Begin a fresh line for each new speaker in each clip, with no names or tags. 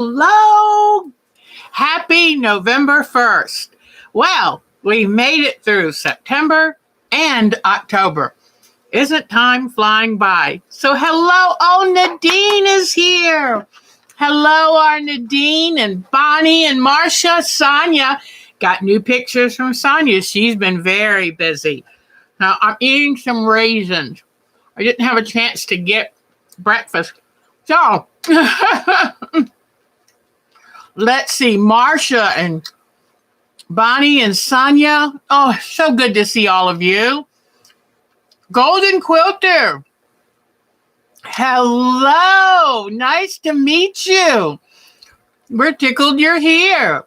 Hello! Happy November 1st. Well, we made it through September and October. Isn't time flying by? So hello, Nadine is here. Hello, our Nadine and Bonnie and Marcia. Sonia. Got new pictures from Sonia. She's been very busy. Now, I'm eating some raisins. I didn't have a chance to get breakfast. So, let's see, Marcia and Bonnie and Sonia. Oh, so good to see all of you. Golden Quilter. Hello. Nice to meet you. We're tickled you're here.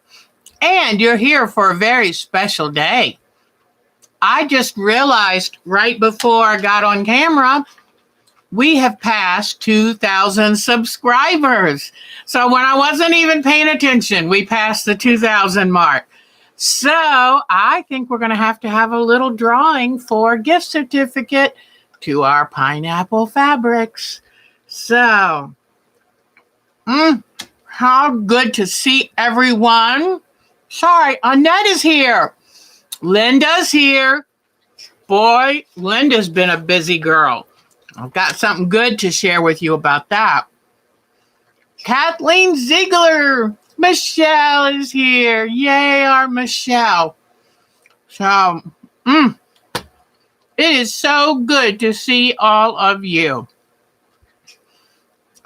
And you're here for a very special day. I just realized right before I got on camera, we have passed 2,000 subscribers. So when I wasn't even paying attention, we passed the 2,000 mark. So I think we're going to have a little drawing for a gift certificate to our Pineapple Fabrics. So, how good to see everyone. Sorry, Annette is here. Linda's here. Boy, Linda's been a busy girl. I've got something good to share with you about that. Kathleen Ziegler. Michelle is here. Yay, our Michelle. So, it is so good to see all of you.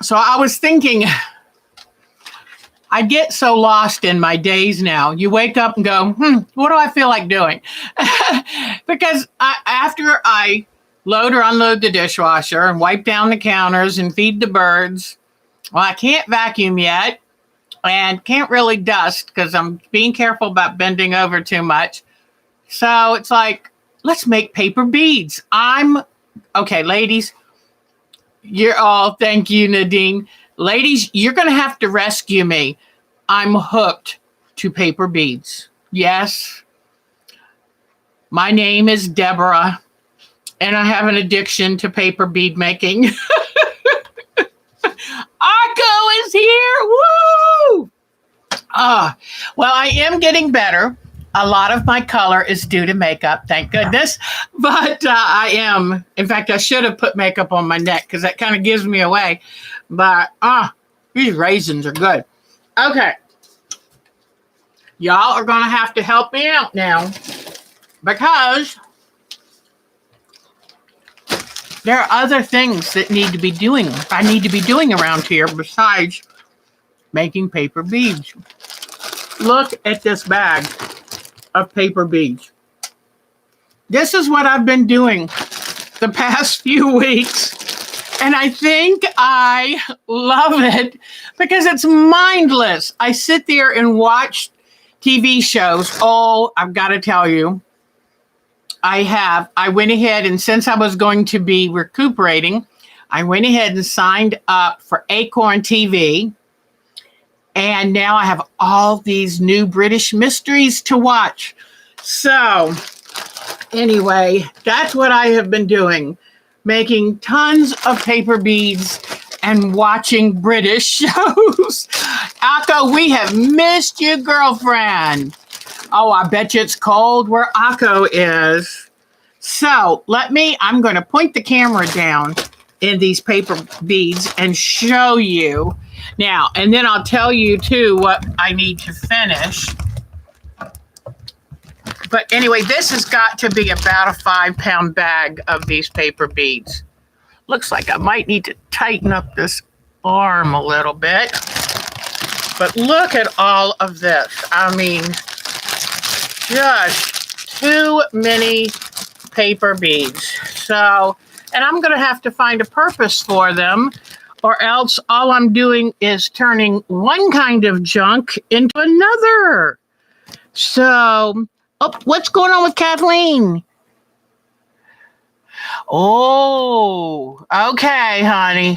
So I was thinking, I get so lost in my days now. You wake up and go, what do I feel like doing? Because after I load or unload the dishwasher and wipe down the counters and feed the birds, well, I can't vacuum yet. And can't really dust because I'm being careful about bending over too much. So it's like, let's make paper beads. Okay, ladies, thank you, Nadine. Ladies, you're going to have to rescue me. I'm hooked to paper beads. Yes. My name is Deborah, and I have an addiction to paper bead making. Akko is here. Woo! Well, I am getting better. A lot of my color is due to makeup, thank goodness. But I am. In fact, I should have put makeup on my neck because that kind of gives me away. But these raisins are good. Okay. Y'all are going to have to help me out now because there are other things that I need to be doing around here besides making paper beads. Look at this bag of paper beads. This is what I've been doing the past few weeks, and I think I love it because it's mindless. I sit there and watch TV shows. Oh, I've got to tell you, I went ahead and since I was going to be recuperating, I went ahead and signed up for Acorn TV. And now I have all these new British mysteries to watch. So anyway, that's what I have been doing. Making tons of paper beads and watching British shows. Akko, we have missed you, girlfriend. Oh, I bet you it's cold where Akko is. So I'm going to point the camera down in these paper beads and show you. Now, and then I'll tell you too what I need to finish. But anyway, this has got to be about a 5-pound bag of these paper beads. Looks like I might need to tighten up this arm a little bit. But look at all of this. I mean, just too many paper beads. So, and I'm going to have to find a purpose for them, or else all I'm doing is turning one kind of junk into another. So, what's going on with Kathleen? Oh, okay, honey.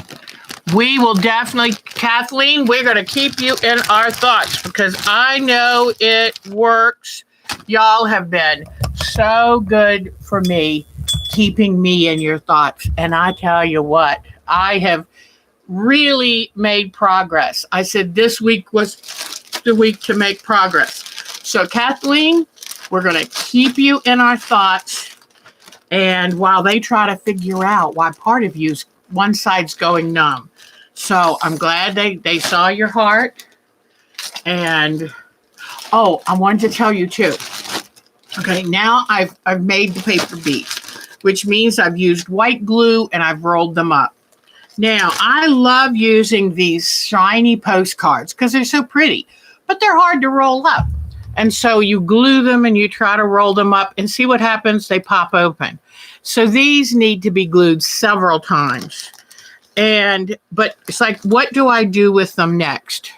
We will definitely, Kathleen, we're going to keep you in our thoughts because I know it works. Y'all have been so good for me, keeping me in your thoughts. And I tell you what, I have really made progress. I said this week was the week to make progress. So Kathleen, we're going to keep you in our thoughts. And while they try to figure out why part of you's one side's going numb. So I'm glad they saw your heart. And oh, I wanted to tell you too. Okay, now I've made the paper beads, which means I've used white glue and I've rolled them up. Now, I love using these shiny postcards because they're so pretty, but they're hard to roll up. And so you glue them and you try to roll them up and see what happens. They pop open. So these need to be glued several times. But it's like, what do I do with them next?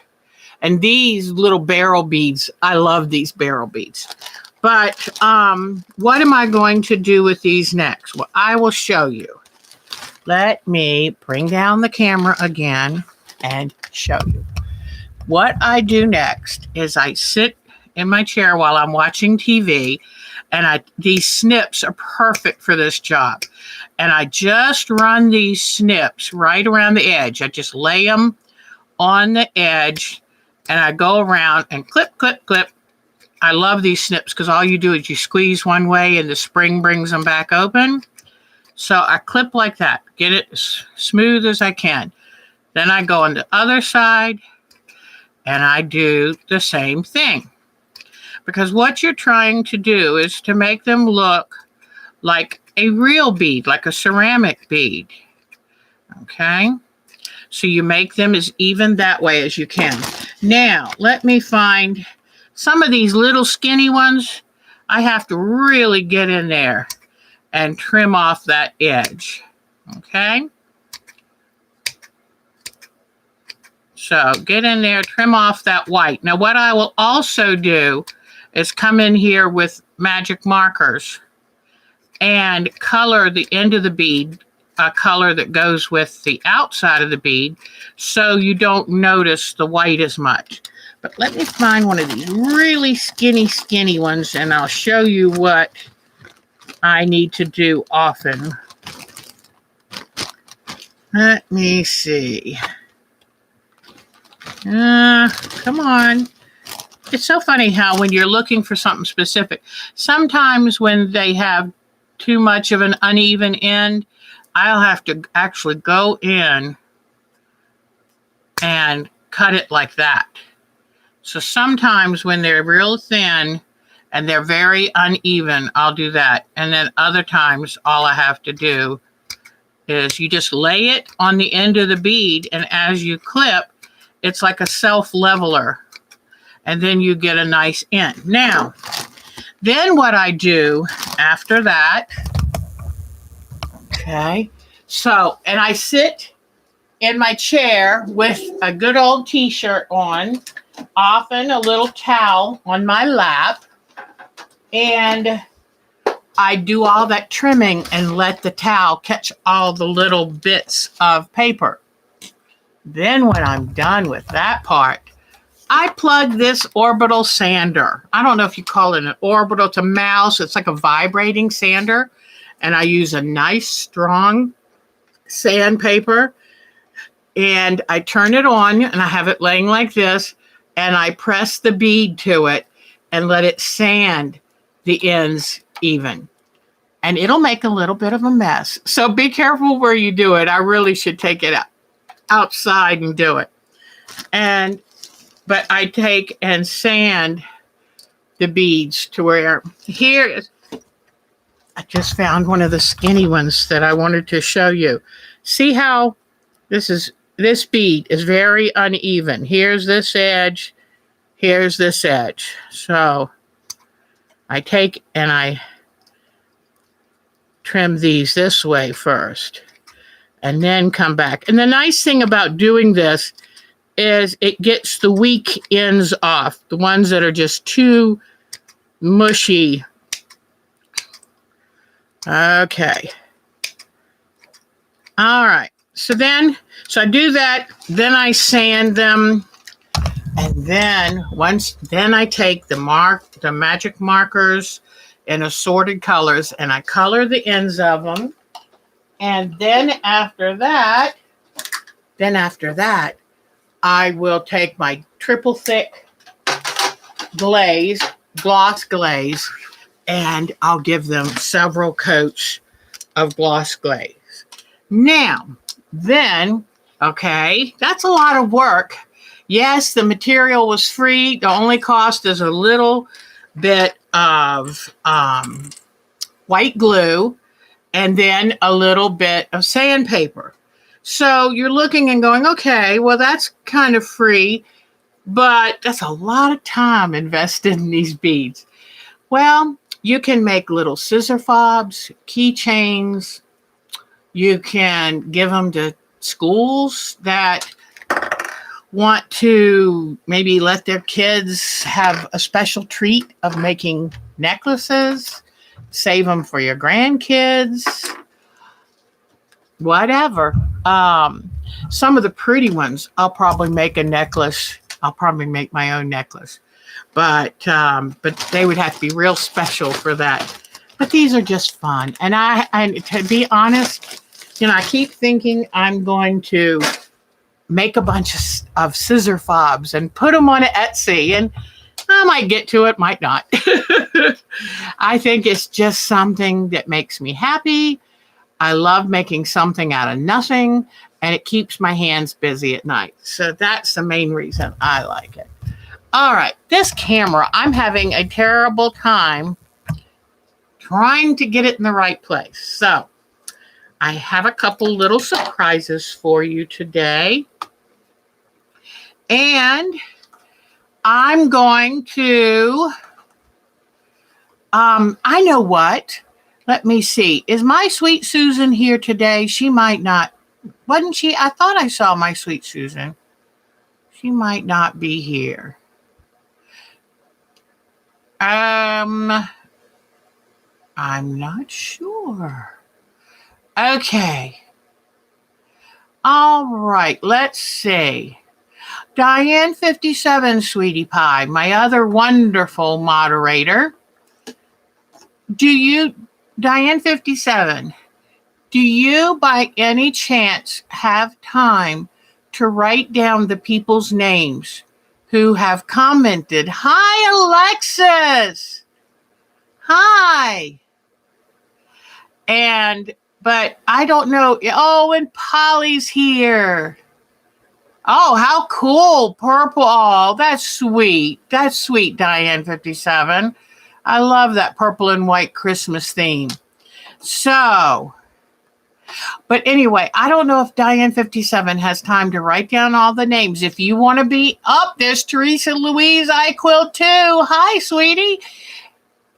And these little barrel beads, I love these barrel beads. But what am I going to do with these next? Well, I will show you. Let me bring down the camera again and show you. What I do next is I sit in my chair while I'm watching TV, and these snips are perfect for this job. And I just run these snips right around the edge. I just lay them on the edge, and I go around and clip, clip, clip. I love these snips because all you do is you squeeze one way and the spring brings them back open. So I clip like that, get it as smooth as I can. Then I go on the other side and I do the same thing. Because what you're trying to do is to make them look like a real bead, like a ceramic bead. Okay? So you make them as even that way as you can. Now, let me find some of these little skinny ones. I have to really get in there and trim off that edge. Okay? So get in there, trim off that white. Now, what I will also do is come in here with magic markers and color the end of the bead a color that goes with the outside of the bead so you don't notice the white as much. But let me find one of these really skinny ones and I'll show you what I need to do often. Let me see. Come on. It's so funny how when you're looking for something specific, sometimes when they have too much of an uneven end, I'll have to actually go in and cut it like that. So sometimes when they're real thin and they're very uneven, I'll do that. And then other times, all I have to do is you just lay it on the end of the bead, and as you clip, it's like a self-leveler. And then you get a nice end. Now, then what I do after that, okay, so, and I sit in my chair with a good old t-shirt on, often a little towel on my lap, and I do all that trimming and let the towel catch all the little bits of paper. Then when I'm done with that part, I plug this orbital sander. I don't know if you call it an orbital. It's a mouse. It's like a vibrating sander. And I use a nice, strong sandpaper. And I turn it on, and I have it laying like this. And I press the bead to it and let it sand the ends even. And it'll make a little bit of a mess. So be careful where you do it. I really should take it outside and do it. But I take and sand the beads to where here, I just found one of the skinny ones that I wanted to show you. See how this bead is very uneven. Here's this edge, here's this edge. So I take and I trim these this way first and then come back. And the nice thing about doing this is it gets the weak ends off, the ones that are just too mushy. Okay. All right. So I do that, then I sand them, and then I take the magic markers in assorted colors and I color the ends of them. And then after that, Then after that, I will take my triple thick gloss glaze, and I'll give them several coats of gloss glaze. Now, then, okay, that's a lot of work. Yes, the material was free. The only cost is a little bit of white glue and then a little bit of sandpaper. So you're looking and going, okay, well, that's kind of free, but that's a lot of time invested in these beads. Well, you can make little scissor fobs, keychains. You can give them to schools that want to maybe let their kids have a special treat of making necklaces. Save them for your grandkids. Whatever. Some of the pretty ones, I'll probably make a necklace. I'll probably make my own necklace. But they would have to be real special for that. But these are just fun. And I to be honest, I keep thinking I'm going to make a bunch of scissor fobs and put them on Etsy. And I might get to it, might not. I think it's just something that makes me happy. I love making something out of nothing, and it keeps my hands busy at night. So that's the main reason I like it. All right, this camera, I'm having a terrible time trying to get it in the right place. So I have a couple little surprises for you today. And I'm going to, I know what. Let me see. Is my sweet Susan here today? She might not. Wasn't she? I thought I saw my sweet Susan. She might not be here. I'm not sure. Okay. All right. Let's see. Diane 57, Sweetie Pie, my other wonderful moderator. Diane 57, do you by any chance have time to write down the people's names who have commented? Hi, Alexis. Hi. But I don't know. Oh, and Polly's here. Oh, how cool. Purple. Oh, that's sweet. That's sweet, Diane 57. I love that purple and white Christmas theme. So, but anyway, I don't know if Diane 57 has time to write down all the names. If you want to be up, there's Teresa Louise, I Quilt too. Hi, sweetie.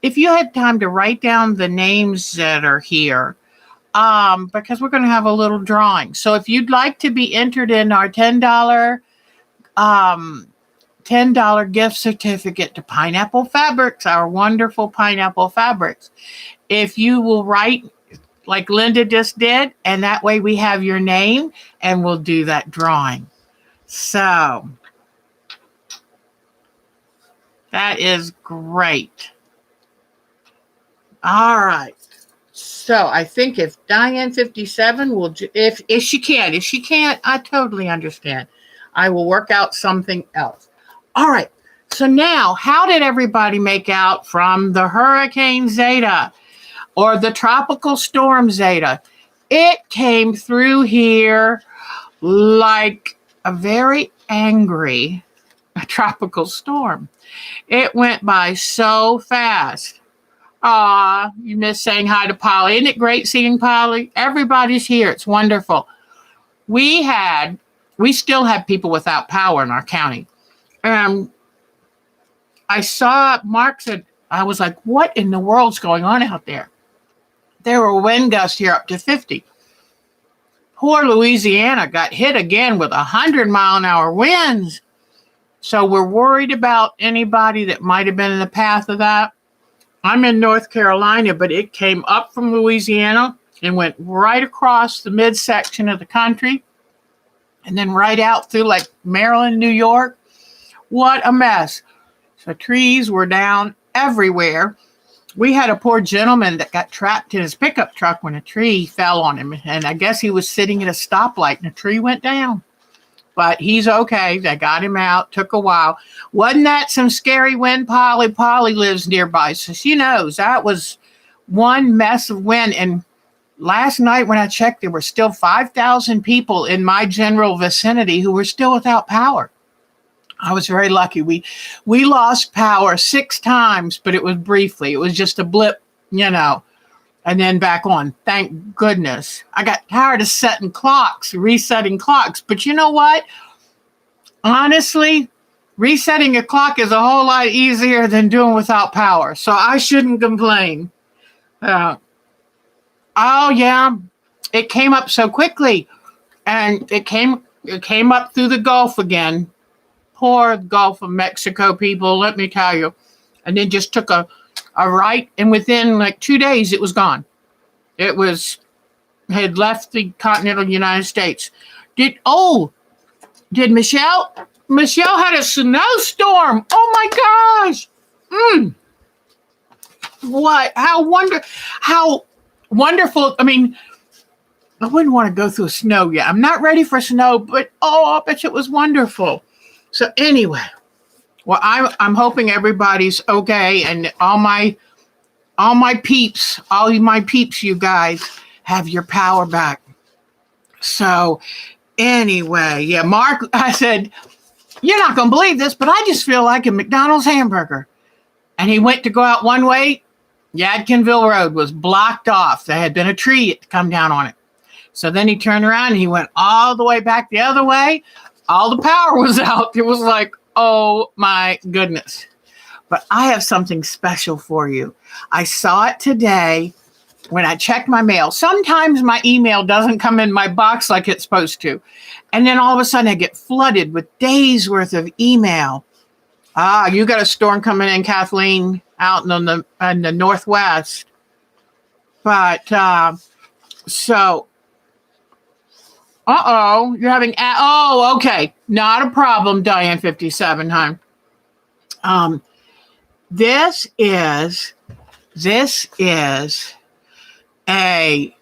If you had time to write down the names that are here, because we're going to have a little drawing. So if you'd like to be entered in our $10 gift certificate to Pineapple Fabrics, our wonderful Pineapple Fabrics, if you will write like Linda just did, and that way we have your name and we'll do that drawing. So that is great. All right. So I think if Diane 57 will, if she can, if she can't, I totally understand. I will work out something else. All right. So now, how did everybody make out from the Hurricane Zeta or the Tropical Storm Zeta? It came through here like a very angry tropical storm. It went by so fast. Aw, you missed saying hi to Polly. Isn't it great seeing Polly? Everybody's here. It's wonderful. We still have people without power in our county. I saw Mark said, I was like, what in the world's going on out there? There were wind gusts here up to 50. Poor Louisiana got hit again with 100-mile-an-hour winds. So we're worried about anybody that might have been in the path of that. I'm in North Carolina, but it came up from Louisiana and went right across the midsection of the country and then right out through like Maryland, New York. What a mess. So trees were down everywhere. We had a poor gentleman that got trapped in his pickup truck when a tree fell on him. And I guess he was sitting at a stoplight and a tree went down. but he's okay. They got him out. Took a while. Wasn't that some scary wind, Polly? Polly lives nearby, so she knows that was one mess of wind. And last night when I checked, there were still 5,000 people in my general vicinity who were still without power. I was very lucky. We lost power 6 times, but it was briefly. It was just a blip, and then back on. Thank goodness. I got tired of resetting clocks. But you know what? Honestly, resetting a clock is a whole lot easier than doing without power. So I shouldn't complain. Oh, yeah. It came up so quickly. And it came up through the Gulf again. Poor Gulf of Mexico people, let me tell you. And then just took a right, and within like 2 days, it was gone. Had left the continental United States. Did Michelle? Michelle had a snowstorm. Oh my gosh. What? How wonderful. I mean, I wouldn't want to go through snow yet. I'm not ready for snow, but I bet you it was wonderful. So anyway, well, I'm hoping everybody's okay, and all my peeps, you guys have your power back. So anyway, yeah, Mark, I said, you're not going to believe this, but I just feel like a McDonald's hamburger. And he went to go out one way. Yadkinville Road was blocked off. There had been a tree to come down on it. So then he turned around and he went all the way back the other way. All the power was out. It was like, oh my goodness. But I have something special for you. I saw it today when I checked my mail. Sometimes my email doesn't come in my box like it's supposed to. And then all of a sudden I get flooded with days worth of email. You got a storm coming in, Kathleen, out in the Northwest. But you're having, okay. Not a problem, Diane 57, hon. This is a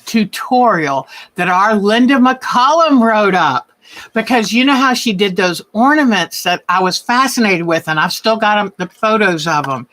tutorial that our Linda McCullum wrote up, because you know how she did those ornaments that I was fascinated with, and I've still got the photos of them.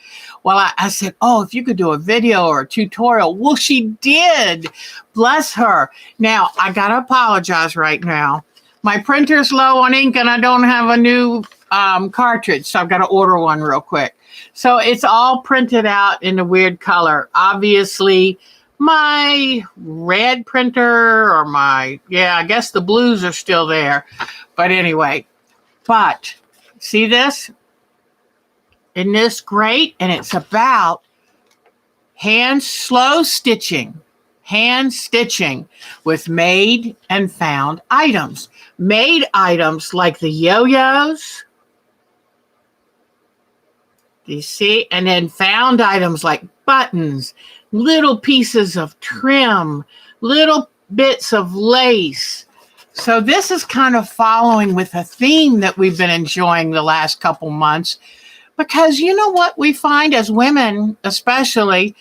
Well, I said, if you could do a video or a tutorial. Well, she did. Bless her. Now, I got to apologize right now. My printer's low on ink, and I don't have a new cartridge, so I've got to order one real quick. So it's all printed out in a weird color. Obviously, my red printer or I guess the blues are still there. But anyway, see this? Isn't this great? And it's about hand stitching with made and found items. Made items like the yo-yos. Do you see? And then found items like buttons, little pieces of trim, little bits of lace. So this is kind of following with a theme that we've been enjoying the last couple months. Because you know what we find as women, especially,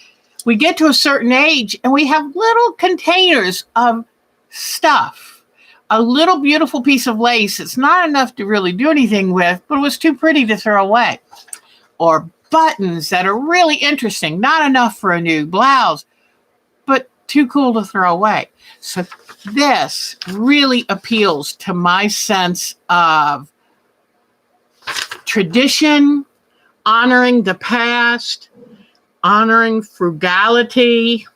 we get to a certain age and we have little containers of stuff. A little beautiful piece of lace. It's not enough to really do anything with, but it was too pretty to throw away. Or buttons that are really interesting. Not enough for a new blouse, but too cool to throw away. So this really appeals to my sense of tradition, honoring the past, honoring frugality,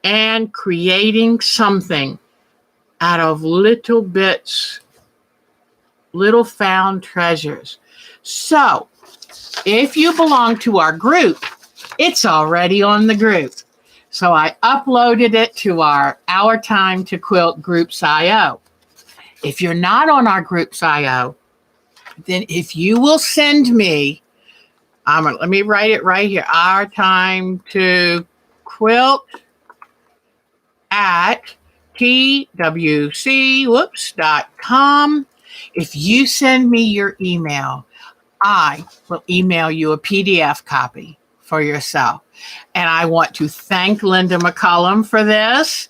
and creating something out of little bits, little found treasures. So, if you belong to our group, it's already on the group. So I uploaded it to our Time to Quilt Groups.io. If you're not on our Groups.io, then if you will send me, let me write it right here, Our Time to Quilt at twc.com. If you send me your email, I will email you a PDF copy for yourself. And I want to thank Linda McCullum for this.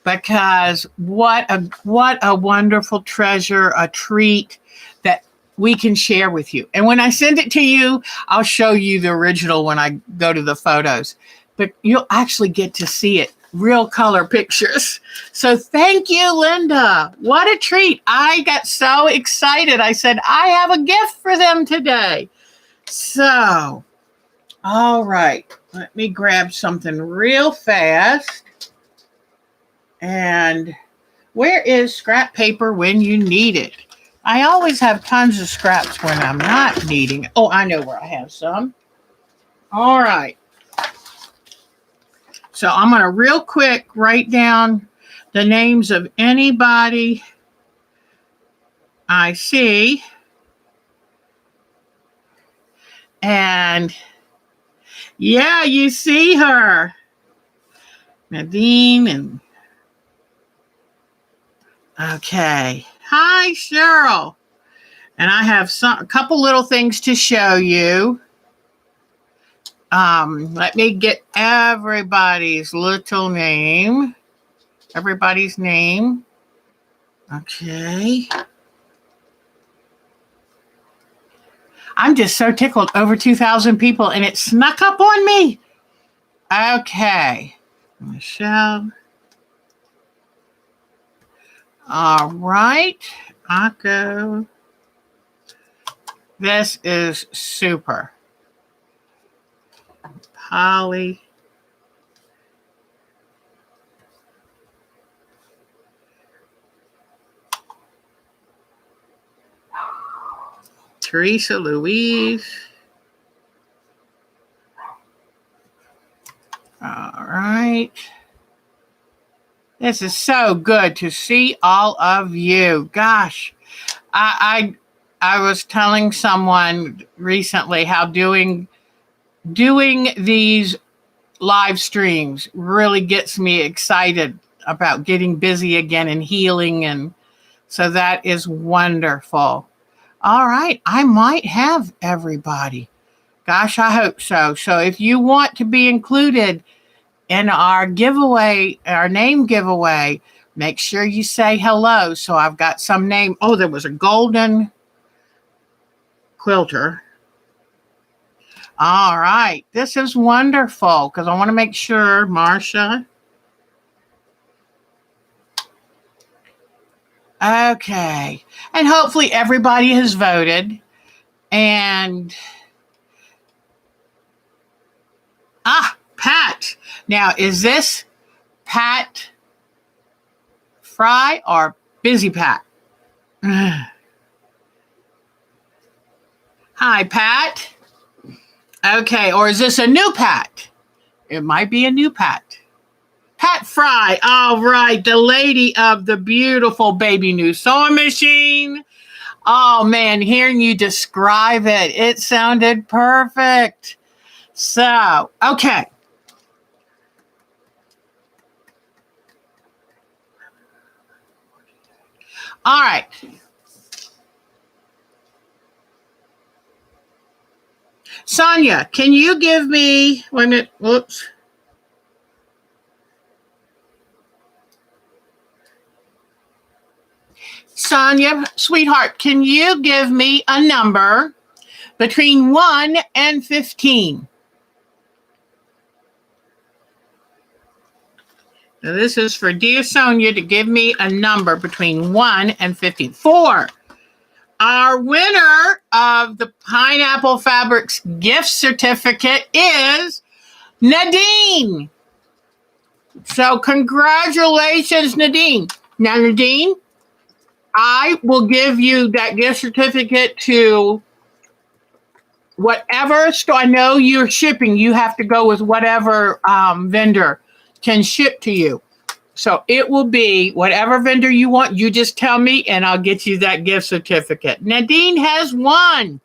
because what a wonderful treasure, a treat that we can share with you. And when I send it to you, I'll show you the original when I go to the photos, but you'll actually get to see it, real color pictures. So thank you, Linda. What a treat. I got so excited. I said, I have a gift for them today. So, all right, let me grab something real fast. And where is scrap paper when you need it? I always have tons of scraps when I'm not needing it. Oh, I know where I have some. All right. So I'm going to real quick write down the names of anybody I see. And yeah, you see her. Nadine and okay. Hi, Cheryl. And I have a couple little things to show you. Let me get everybody's little name. Everybody's name. Okay. I'm just so tickled. Over 2,000 people, and it snuck up on me. Okay. Michelle. All right. Akko. This is super. Holly. Teresa Louise. All right. This is so good to see all of you. Gosh, I was telling someone recently how doing these live streams really gets me excited about getting busy again and healing, and so that is wonderful. All right, I might have everybody. Gosh, I hope so. So if you want to be included in our giveaway, our name giveaway, make sure you say hello. So I've got some name. Oh, there was a golden quilter. All right. This is wonderful because I want to make sure, Marsha. Okay. And hopefully everybody has voted. And Pat. Now, is this Pat Fry or Busy Pat? Hi, Pat. Okay, or is this a new Pat? It might be a new Pat. Pat Fry. All right, the lady of the beautiful baby new sewing machine. Oh, man, hearing you describe it, it sounded perfect. So, okay. All right. Sonia, can you give me, wait a minute, whoops. Sonia, sweetheart, can you give me a number between 1 and 15? Now this is for dear Sonia to give me a number between 1 and 15. 4. Our winner of the Pineapple Fabrics gift certificate is Nadine. So congratulations, Nadine. Now, Nadine, I will give you that gift certificate to whatever store. I know you're shipping. You have to go with whatever vendor can ship to you. So it will be whatever vendor you want. You just tell me and I'll get you that gift certificate. Nadine has won.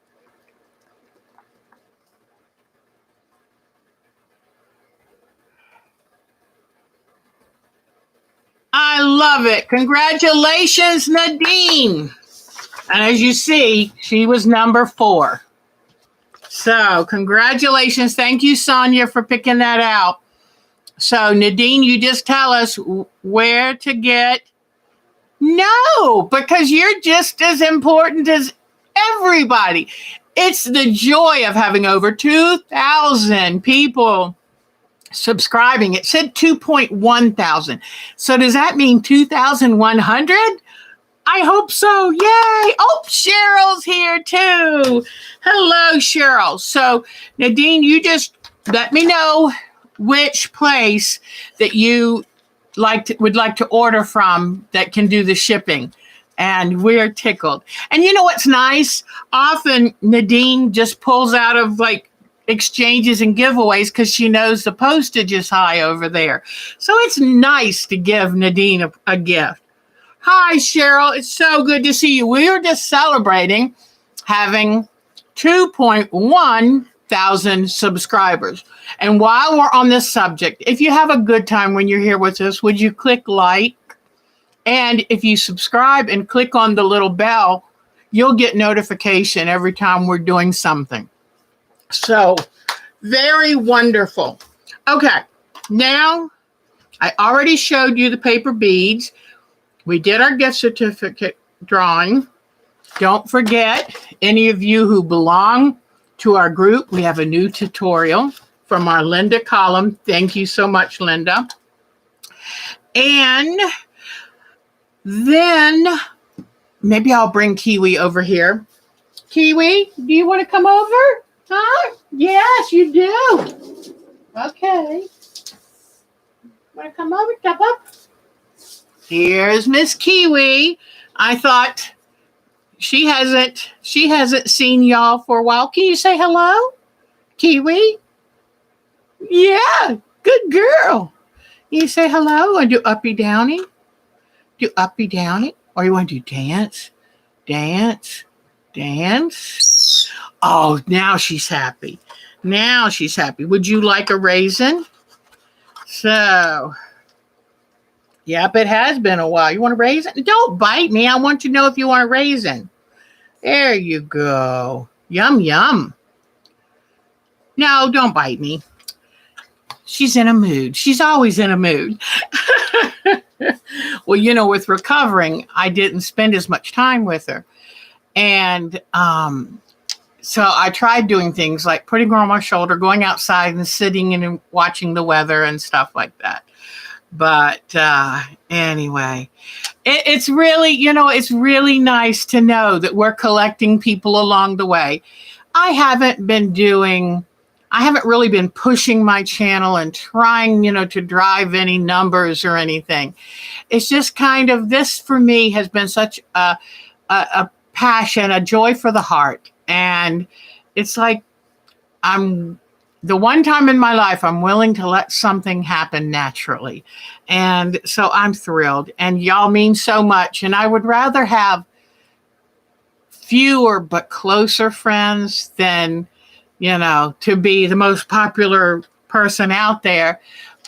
I love it. Congratulations, Nadine. And as you see, she was number 4. So congratulations. Thank you, Sonia, for picking that out. So Nadine, you just tell us where to get. No, because you're just as important as everybody. It's the joy of having over 2,000 people subscribing. It said 2.1 thousand. So does that mean 2,100? I hope so. Yay. Oh, Cheryl's here too. Hello, Cheryl. So Nadine, you just let me know which place that you would like to order from that can do the shipping. And we're tickled. And you know what's nice? Often Nadine just pulls out of like exchanges and giveaways because she knows the postage is high over there. So it's nice to give Nadine a gift. Hi, Cheryl. It's so good to see you. We were just celebrating having 2.1 thousand subscribers. And while we're on this subject, if you have a good time when you're here with us, would you click like? And if you subscribe and click on the little bell, you'll get notification every time we're doing something. So very wonderful. Okay, now I already showed you the paper beads. We did our gift certificate drawing. Don't forget, any of you who belong to our group, we have a new tutorial from our Linda column. Thank you so much, Linda. And then maybe I'll bring Kiwi over here. Kiwi, do you want to come over? Huh? Yes, you do. Okay. Want to come over? Jump up. Here's Miss Kiwi. I thought she hasn't seen y'all for a while. Can you say hello, Kiwi? Yeah, good girl. You say hello and do uppy downy? Do uppy downy? Or you want to do dance? Dance? Dance? Oh, now she's happy. Now she's happy. Would you like a raisin? So, yep, it has been a while. You want a raisin? Don't bite me. I want to know if you want a raisin. There you go. Yum, yum. No, don't bite me. She's in a mood. She's always in a mood. Well, you know, with recovering, I didn't spend as much time with her. And so I tried doing things like putting her on my shoulder, going outside and sitting and watching the weather and stuff like that. But anyway, it's really, you know, it's really nice to know that we're collecting people along the way. I haven't really been pushing my channel and trying, you know, to drive any numbers or anything. It's just kind of, this for me has been such a passion, a joy for the heart. And it's like, the one time in my life I'm willing to let something happen naturally. And so I'm thrilled. And y'all mean so much. And I would rather have fewer but closer friends than, you know, to be the most popular person out there.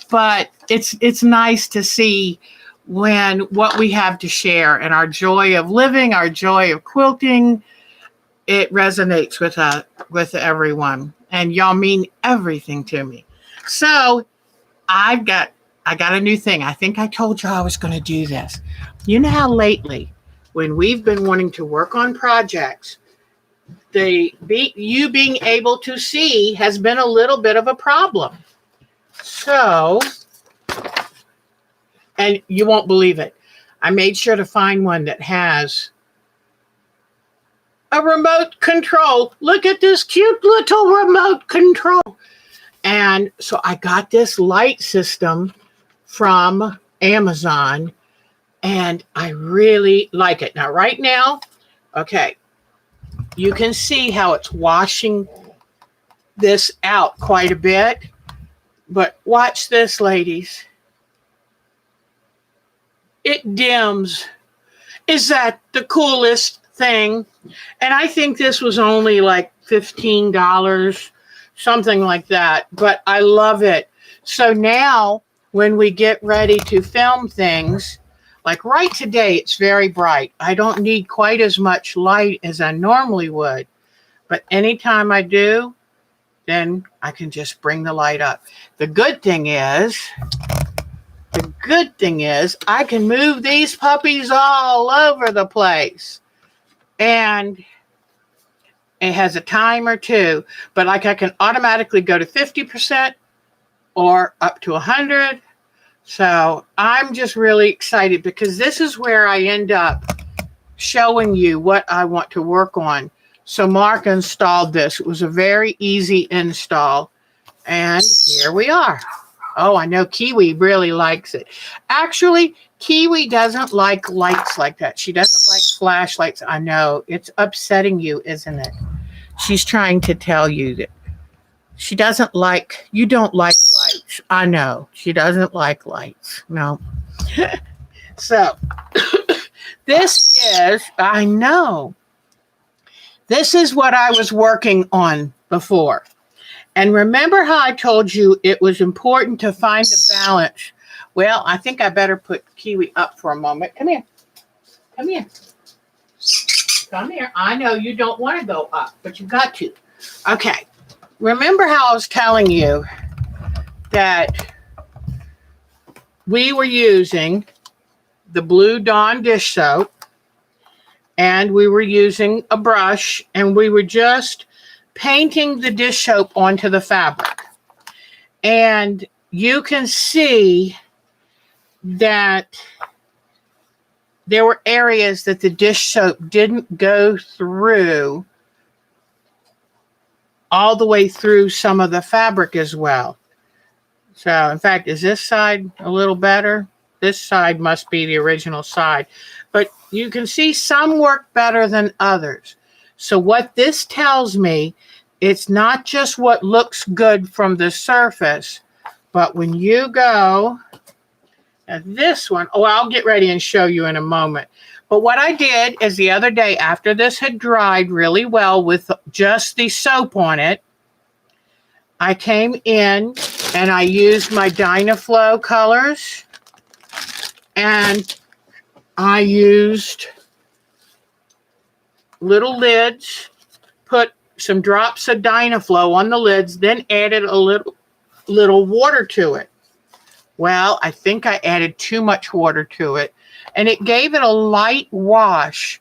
But it's nice to see when what we have to share and our joy of living, our joy of quilting, it resonates with everyone. And y'all mean everything to me. So I got a new thing. I think I told you I was going to do this. You know how lately, when we've been wanting to work on projects, you being able to see has been a little bit of a problem. So, and you won't believe it, I made sure to find one that has a remote control. Look at this cute little remote control. And so I got this light system from Amazon, and I really like it. Now, right now, okay, you can see how it's washing this out quite a bit. But watch this, ladies. It dims. Is that the coolest thing? And I think this was only like $15, something like that. But I love it. So now when we get ready to film things, like right today, it's very bright. I don't need quite as much light as I normally would. But anytime I do, then I can just bring the light up. The good thing is I can move these puppies all over the place. And it has a timer too, but like I can automatically go to 50% or up to 100. So I'm just really excited because this is where I end up showing you what I want to work on. So Mark installed this. It was a very easy install. And here we are. Oh, I know Kiwi really likes it. Actually, Kiwi doesn't like lights like that. She doesn't like flashlights. I know. It's upsetting you, isn't it? She's trying to tell you that she doesn't like, you don't like lights. I know. She doesn't like lights. No. So, this is, I know. This is what I was working on before. And remember how I told you it was important to find a balance? Well, I think I better put Kiwi up for a moment. Come here. Come here. Come here. I know you don't want to go up, but you've got to. Okay. Remember how I was telling you that we were using the Blue Dawn dish soap, and we were using a brush, and we were just painting the dish soap onto the fabric. And you can see that there were areas that the dish soap didn't go through all the way through some of the fabric as well. So, in fact, is this side a little better? This side must be the original side. But you can see some work better than others. So what this tells me, it's not just what looks good from the surface, but when you go at this one, oh, I'll get ready and show you in a moment. But what I did is the other day, after this had dried really well with just the soap on it, I came in and I used my Dynaflow colors, and I used little lids, put some drops of Dynaflow on the lids, then added a little water to it. Well, I think I added too much water to it, and it gave it a light wash.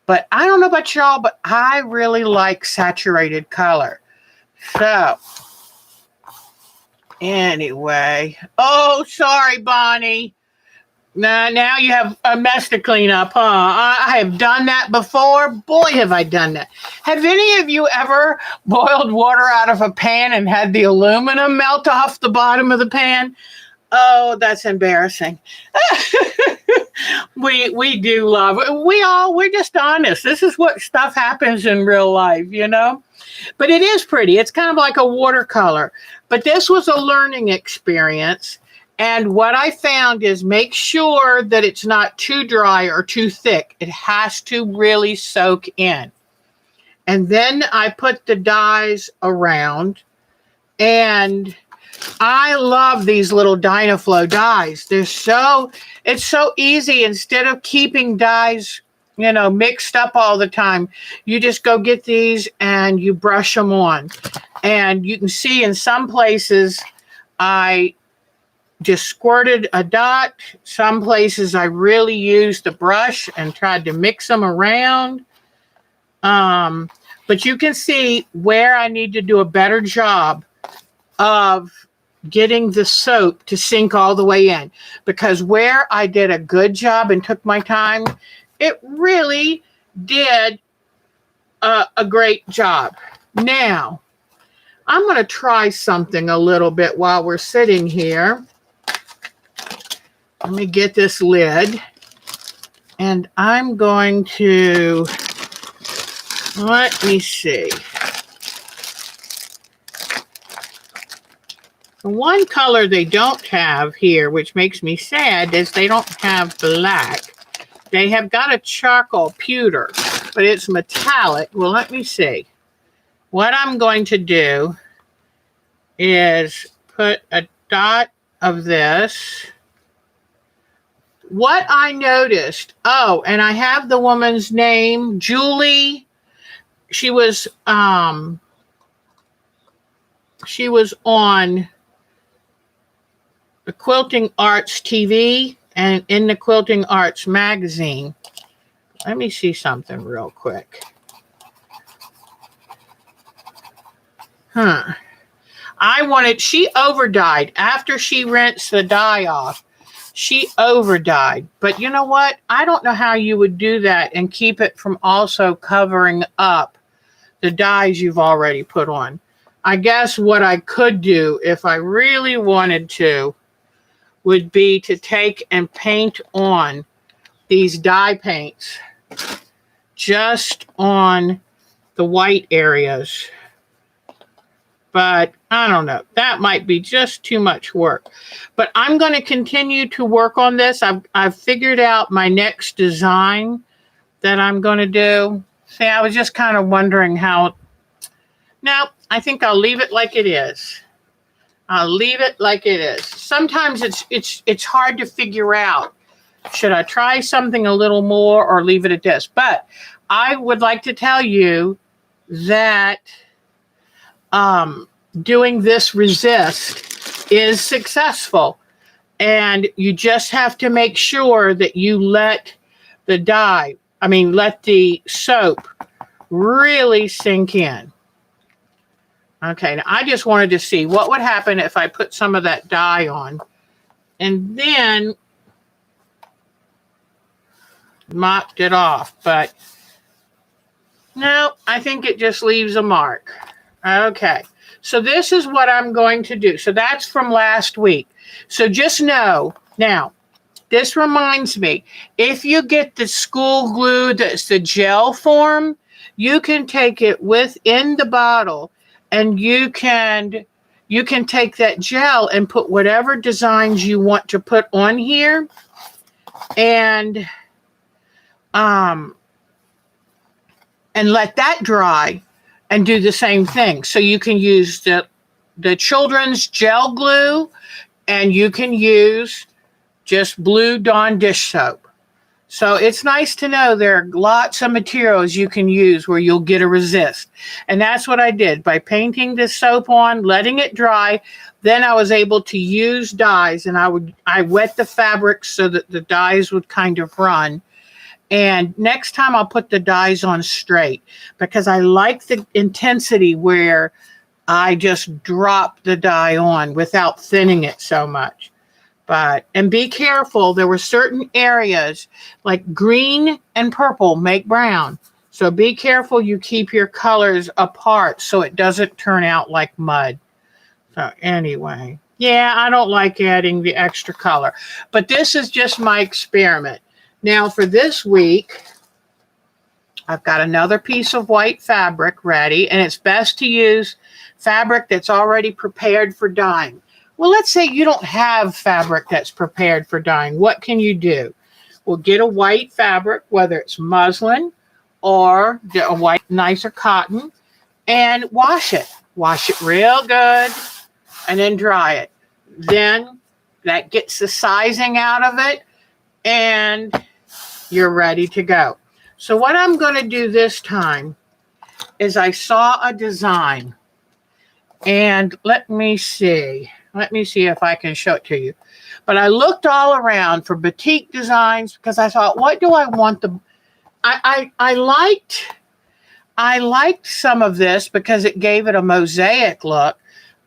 But I don't know about y'all, but I really like saturated color. So, anyway. Oh, sorry, Bonnie. Now you have a mess to clean up, huh? I have done that before. Boy, have I done that. Have any of you ever boiled water out of a pan and had the aluminum melt off the bottom of the pan? Oh, that's embarrassing. We do love it. We're just honest. This is what stuff happens in real life, you know? But it is pretty. It's kind of like a watercolor. But this was a learning experience. And what I found is make sure that it's not too dry or too thick. It has to really soak in. And then I put the dies around, and I love these little Dynaflow dies. It's so easy. Instead of keeping dies, mixed up all the time, you just go get these and you brush them on. And you can see in some places I just squirted a dot. Some places I really used the brush and tried to mix them around. But you can see where I need to do a better job of getting the soap to sink all the way in. Because where I did a good job and took my time, it really did a great job. Now, I'm going to try something a little bit while we're sitting here. Let me get this lid, and I'm going to, let me see. The one color they don't have here, which makes me sad, is they don't have black. They have got a charcoal pewter, but it's metallic. Well, let me see. What I'm going to do is put a dot of this. What I noticed, and I have the woman's name, Julie. She was she was on the Quilting Arts TV and in the Quilting Arts magazine. Let me see something real quick. She over-dyed. After she rinsed the dye off, she over-dyed. But you know what? I don't know how you would do that and keep it from also covering up the dyes you've already put on. I guess what I could do if I really wanted to would be to take and paint on these dye paints just on the white areas. But I don't know. That might be just too much work. But I'm going to continue to work on this. I've figured out my next design that I'm going to do. See, I was just kind of wondering how. No, I think I'll leave it like it is. I'll leave it like it is. Sometimes it's hard to figure out. Should I try something a little more or leave it at this? But I would like to tell you that doing this resist is successful, and you just have to make sure that you let the soap really sink in. Okay, now I just wanted to see what would happen if I put some of that dye on and then mopped it off, but no, I think it just leaves a mark. Okay, so this is what I'm going to do. So that's from last week. So just know, now, this reminds me, if you get the school glue that's the gel form, you can take it within the bottle and you can take that gel and put whatever designs you want to put on here and let that dry. And do the same thing. So you can use the children's gel glue, and you can use just blue Dawn dish soap. So it's nice to know there are lots of materials you can use where you'll get a resist. And that's what I did. By painting this soap on, letting it dry, then I was able to use dyes, and I wet the fabric so that the dyes would kind of run. And next time I'll put the dyes on straight because I like the intensity where I just drop the dye on without thinning it so much. And be careful, there were certain areas like green and purple make brown. So be careful you keep your colors apart so it doesn't turn out like mud. So anyway, yeah, I don't like adding the extra color, but this is just my experiment. Now for this week, I've got another piece of white fabric ready, and it's best to use fabric that's already prepared for dyeing. Well, let's say you don't have fabric that's prepared for dyeing. What can you do? Well, get a white fabric, whether it's muslin or a white, nicer cotton, and wash it. Wash it real good, and then dry it. Then that gets the sizing out of it, and you're ready to go. So what I'm going to do this time is I saw a design, and let me see if I can show it to you. But I looked all around for batik designs because I thought, what do I want I liked some of this because it gave it a mosaic look,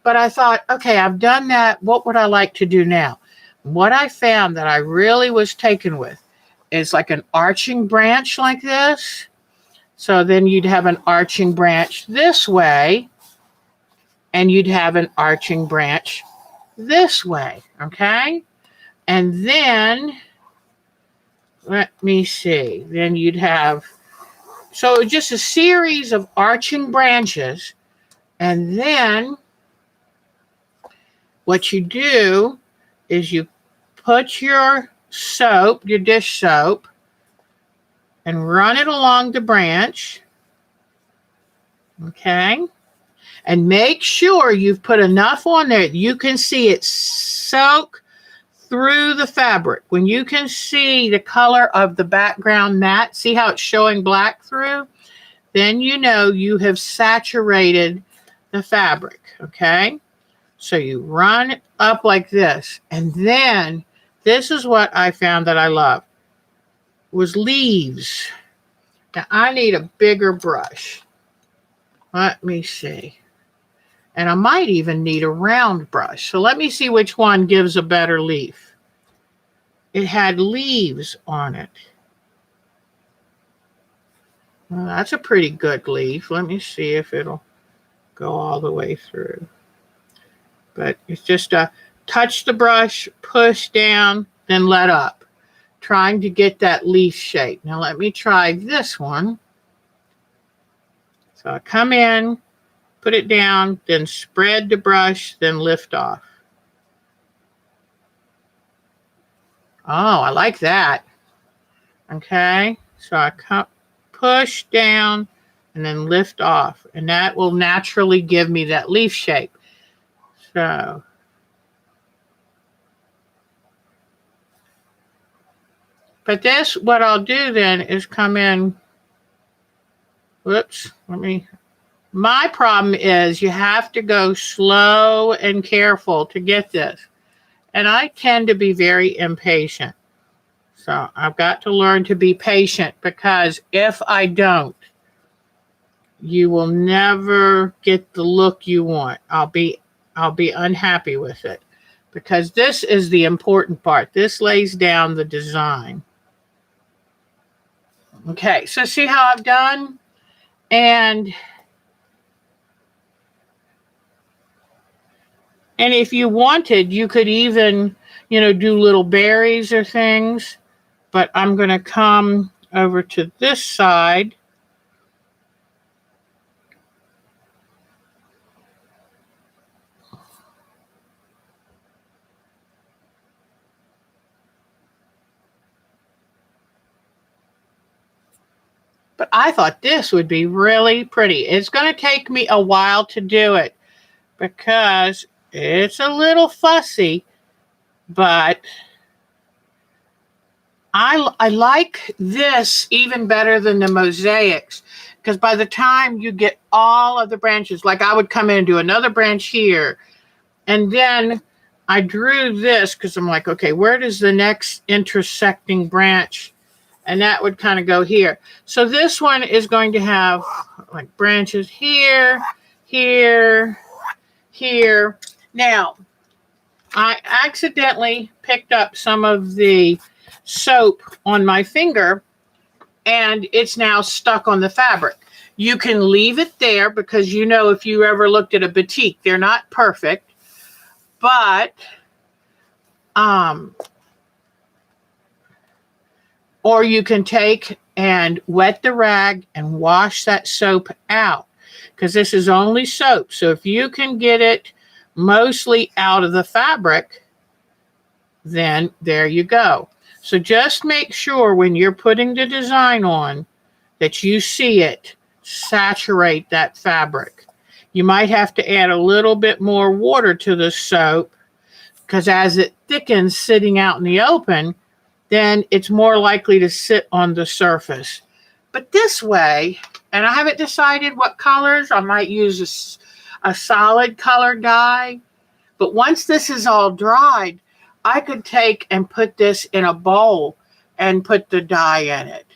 but I thought, okay, I've done that. What would I like to do now? What I found that I really was taken with is like an arching branch like this. So then you'd have an arching branch this way, and you'd have an arching branch this way, okay? And then, let me see, then you'd have, so just a series of arching branches, and then what you do is you put your soap, your dish soap, and run it along the branch, okay? And make sure you've put enough on there that you can see it soak through the fabric. When you can see the color of the background mat, see how it's showing black through? Then you know you have saturated the fabric, okay? So you run it up like this, and then this is what I found that I love, was leaves. Now I need a bigger brush. Let me see. And I might even need a round brush. So let me see which one gives a better leaf. It had leaves on it. Well, that's a pretty good leaf. Let me see if it'll go all the way through. But it's just a touch the brush, push down, then let up, trying to get that leaf shape. Now let me try this one. So I come in, put it down, then spread the brush, then lift off. Oh, I like that. Okay, so I push down and then lift off, and that will naturally give me that leaf shape. So but this, what I'll do then is come in, whoops, my problem is you have to go slow and careful to get this. And I tend to be very impatient. So I've got to learn to be patient, because if I don't, you will never get the look you want. I'll be unhappy with it, because this is the important part. This lays down the design. Okay, so see how I've done? And if you wanted, you could even, do little berries or things. But I'm going to come over to this side. But I thought this would be really pretty. It's going to take me a while to do it, because it's a little fussy, but I like this even better than the mosaics, because by the time you get all of the branches, like I would come in and do another branch here, and then I drew this because I'm like, okay, where does the next intersecting branch? And that would kind of go here. So this one is going to have like branches here, here, here. Now, I accidentally picked up some of the soap on my finger, and it's now stuck on the fabric. You can leave it there, because if you ever looked at a batik, they're not perfect, but or you can take and wet the rag and wash that soap out, because this is only soap. So if you can get it mostly out of the fabric, then there you go. So just make sure when you're putting the design on that you see it saturate that fabric. You might have to add a little bit more water to the soap, because as it thickens sitting out in the open, then it's more likely to sit on the surface. But this way, and I haven't decided what colors, I might use a solid color dye, but once this is all dried, I could take and put this in a bowl and put the dye in it.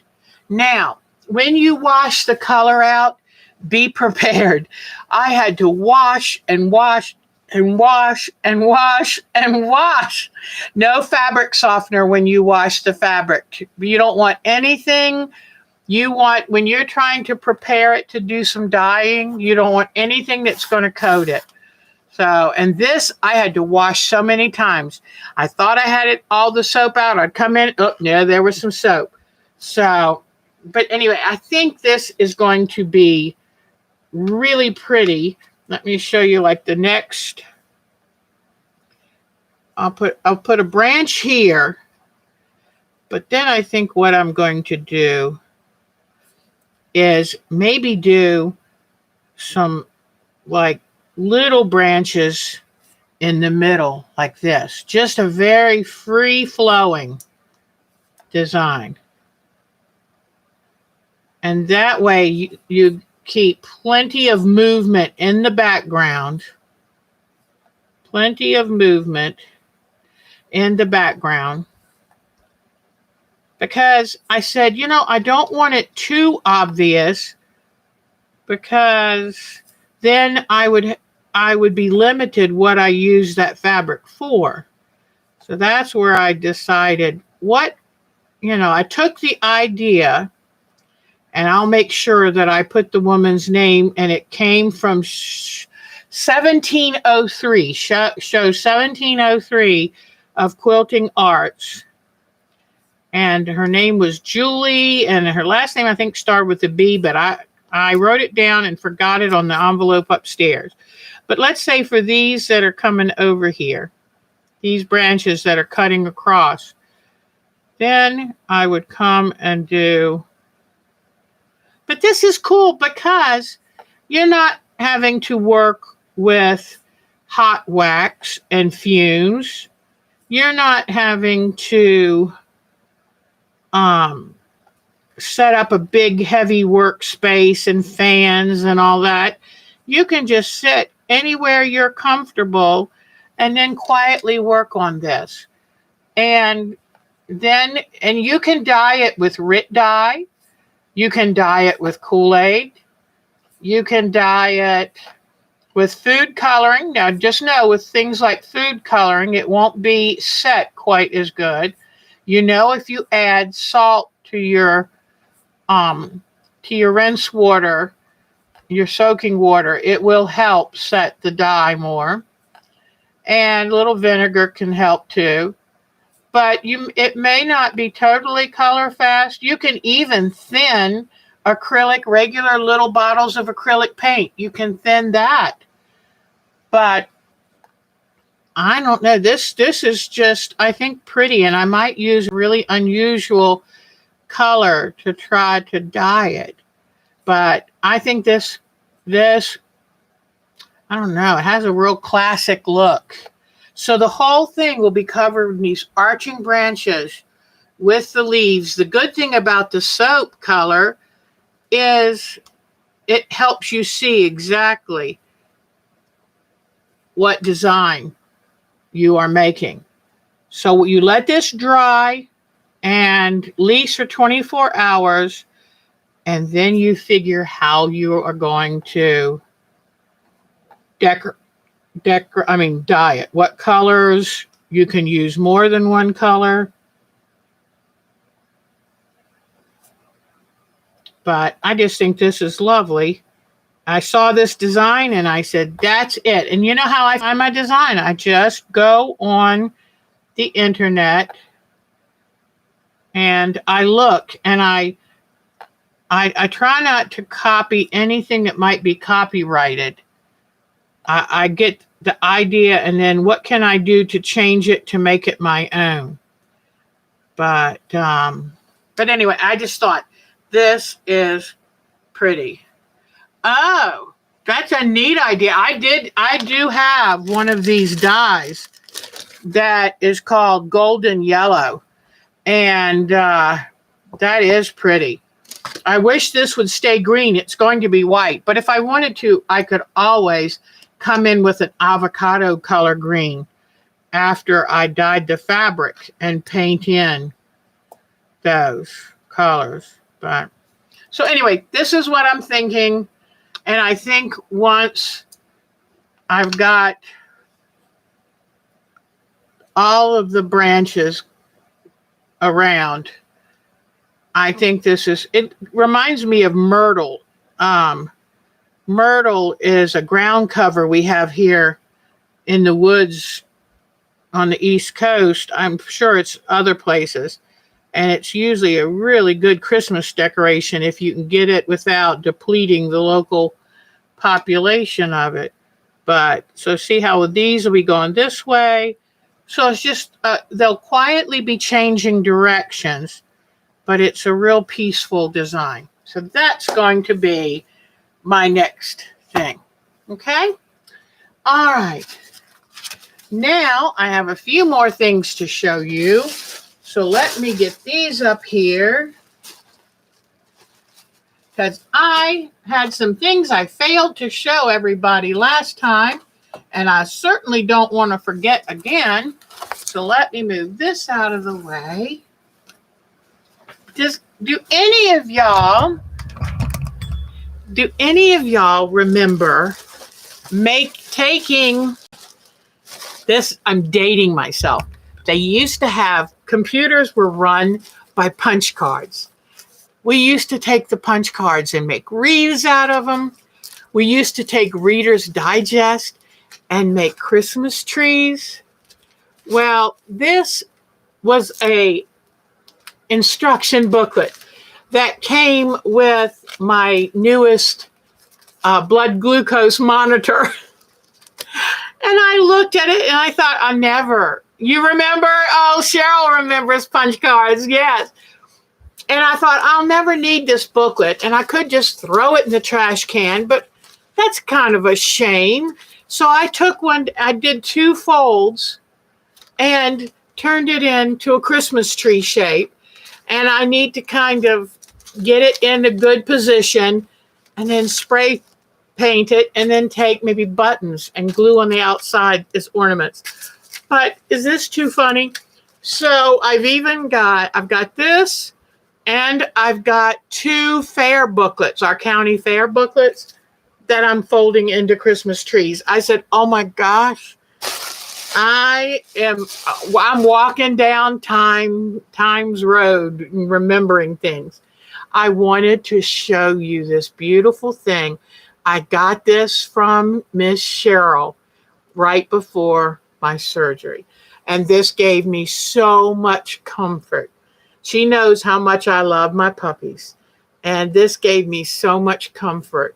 Now, when you wash the color out, be prepared. I had to wash and wash and wash and wash and wash. No fabric softener when you wash the fabric. You don't want anything. When you're trying to prepare it to do some dyeing, you don't want anything that's going to coat it. So, and this I had to wash so many times. I thought I had all the soap out. I'd come in, oh, no, there was some soap. So, but anyway, I think this is going to be really pretty. Let me show you like the next. I'll put a branch here, but then I think what I'm going to do is maybe do some like little branches in the middle like this. Just a very free-flowing design. And that way you keep plenty of movement in the background. Plenty of movement in the background. Because I said, you know, I don't want it too obvious, because then I would be limited what I use that fabric for. So that's where I decided I took the idea, and I'll make sure that I put the woman's name, and it came from 1703, show 1703 of Quilting Arts. And her name was Julie, and her last name I think started with a B, but I wrote it down and forgot it on the envelope upstairs. But let's say for these that are coming over here, these branches that are cutting across, then I would come and do. But this is cool because you're not having to work with hot wax and fumes. You're not having to set up a big heavy workspace and fans and all that. You can just sit anywhere you're comfortable and then quietly work on this. And you can dye it with Rit dye. You can dye it with Kool-Aid. You can dye it with food coloring. Now just know with things like food coloring, it won't be set quite as good. You know, if you add salt to your rinse water, your soaking water, it will help set the dye more. And a little vinegar can help too. But it may not be totally color fast. You can even thin acrylic, regular little bottles of acrylic paint. You can thin that. But I don't know. This is just, I think, pretty, and I might use really unusual color to try to dye it. But I think this, I don't know, it has a real classic look. So the whole thing will be covered in these arching branches with the leaves. The good thing about the soap color is it helps you see exactly what design you are making. So you let this dry and lease for 24 hours, and then you figure how you are going to dye it. What colors? You can use more than one color. But I just think this is lovely. I saw this design and I said, that's it. And you know how I find my design? I just go on the internet and I look, and I try not to copy anything that might be copyrighted. I get the idea, and then what can I do to change it to make it my own? But anyway, I just thought this is pretty. Oh, that's a neat idea. I do have one of these dyes that is called golden yellow, and that is pretty. I wish this would stay green. It's going to be white, but if I wanted to, I could always come in with an avocado color green after I dyed the fabric and paint in those colors. But so anyway, this is what I'm thinking. And I think once I've got all of the branches around, I think it reminds me of myrtle. Myrtle is a ground cover we have here in the woods on the East Coast. I'm sure it's other places. And it's usually a really good Christmas decoration if you can get it without depleting the local population of it. But so see how these will be going this way. So it's just, they'll quietly be changing directions, but it's a real peaceful design. So that's going to be my next thing. Okay? All right. Now I have a few more things to show you. So let me get these up here. because I had some things I failed to show everybody last time, and I certainly don't want to forget again. So let me move this out of the way. Do any of y'all remember taking this? I'm dating myself. They used to have computers were run by punch cards. We used to take the punch cards and make wreaths out of them. We used to take Reader's Digest and make Christmas trees. Well, this was a instruction booklet that came with my newest blood glucose monitor. And I looked at it and I thought, you remember? Oh, Cheryl remembers punch cards, yes. And I thought, I'll never need this booklet. And I could just throw it in the trash can, but that's kind of a shame. So I took one, I did 2 folds and turned it into a Christmas tree shape. And I need to kind of get it in a good position and then spray paint it and then take maybe buttons and glue on the outside as ornaments. But is this too funny? So I've got this, and I've got 2 fair booklets, our county fair booklets, that I'm folding into Christmas trees. I said, oh my gosh, I'm walking down Times Road and remembering things. I wanted to show you this beautiful thing. I got this from Miss Cheryl right before my surgery. And this gave me so much comfort. She knows how much I love my puppies. And this gave me so much comfort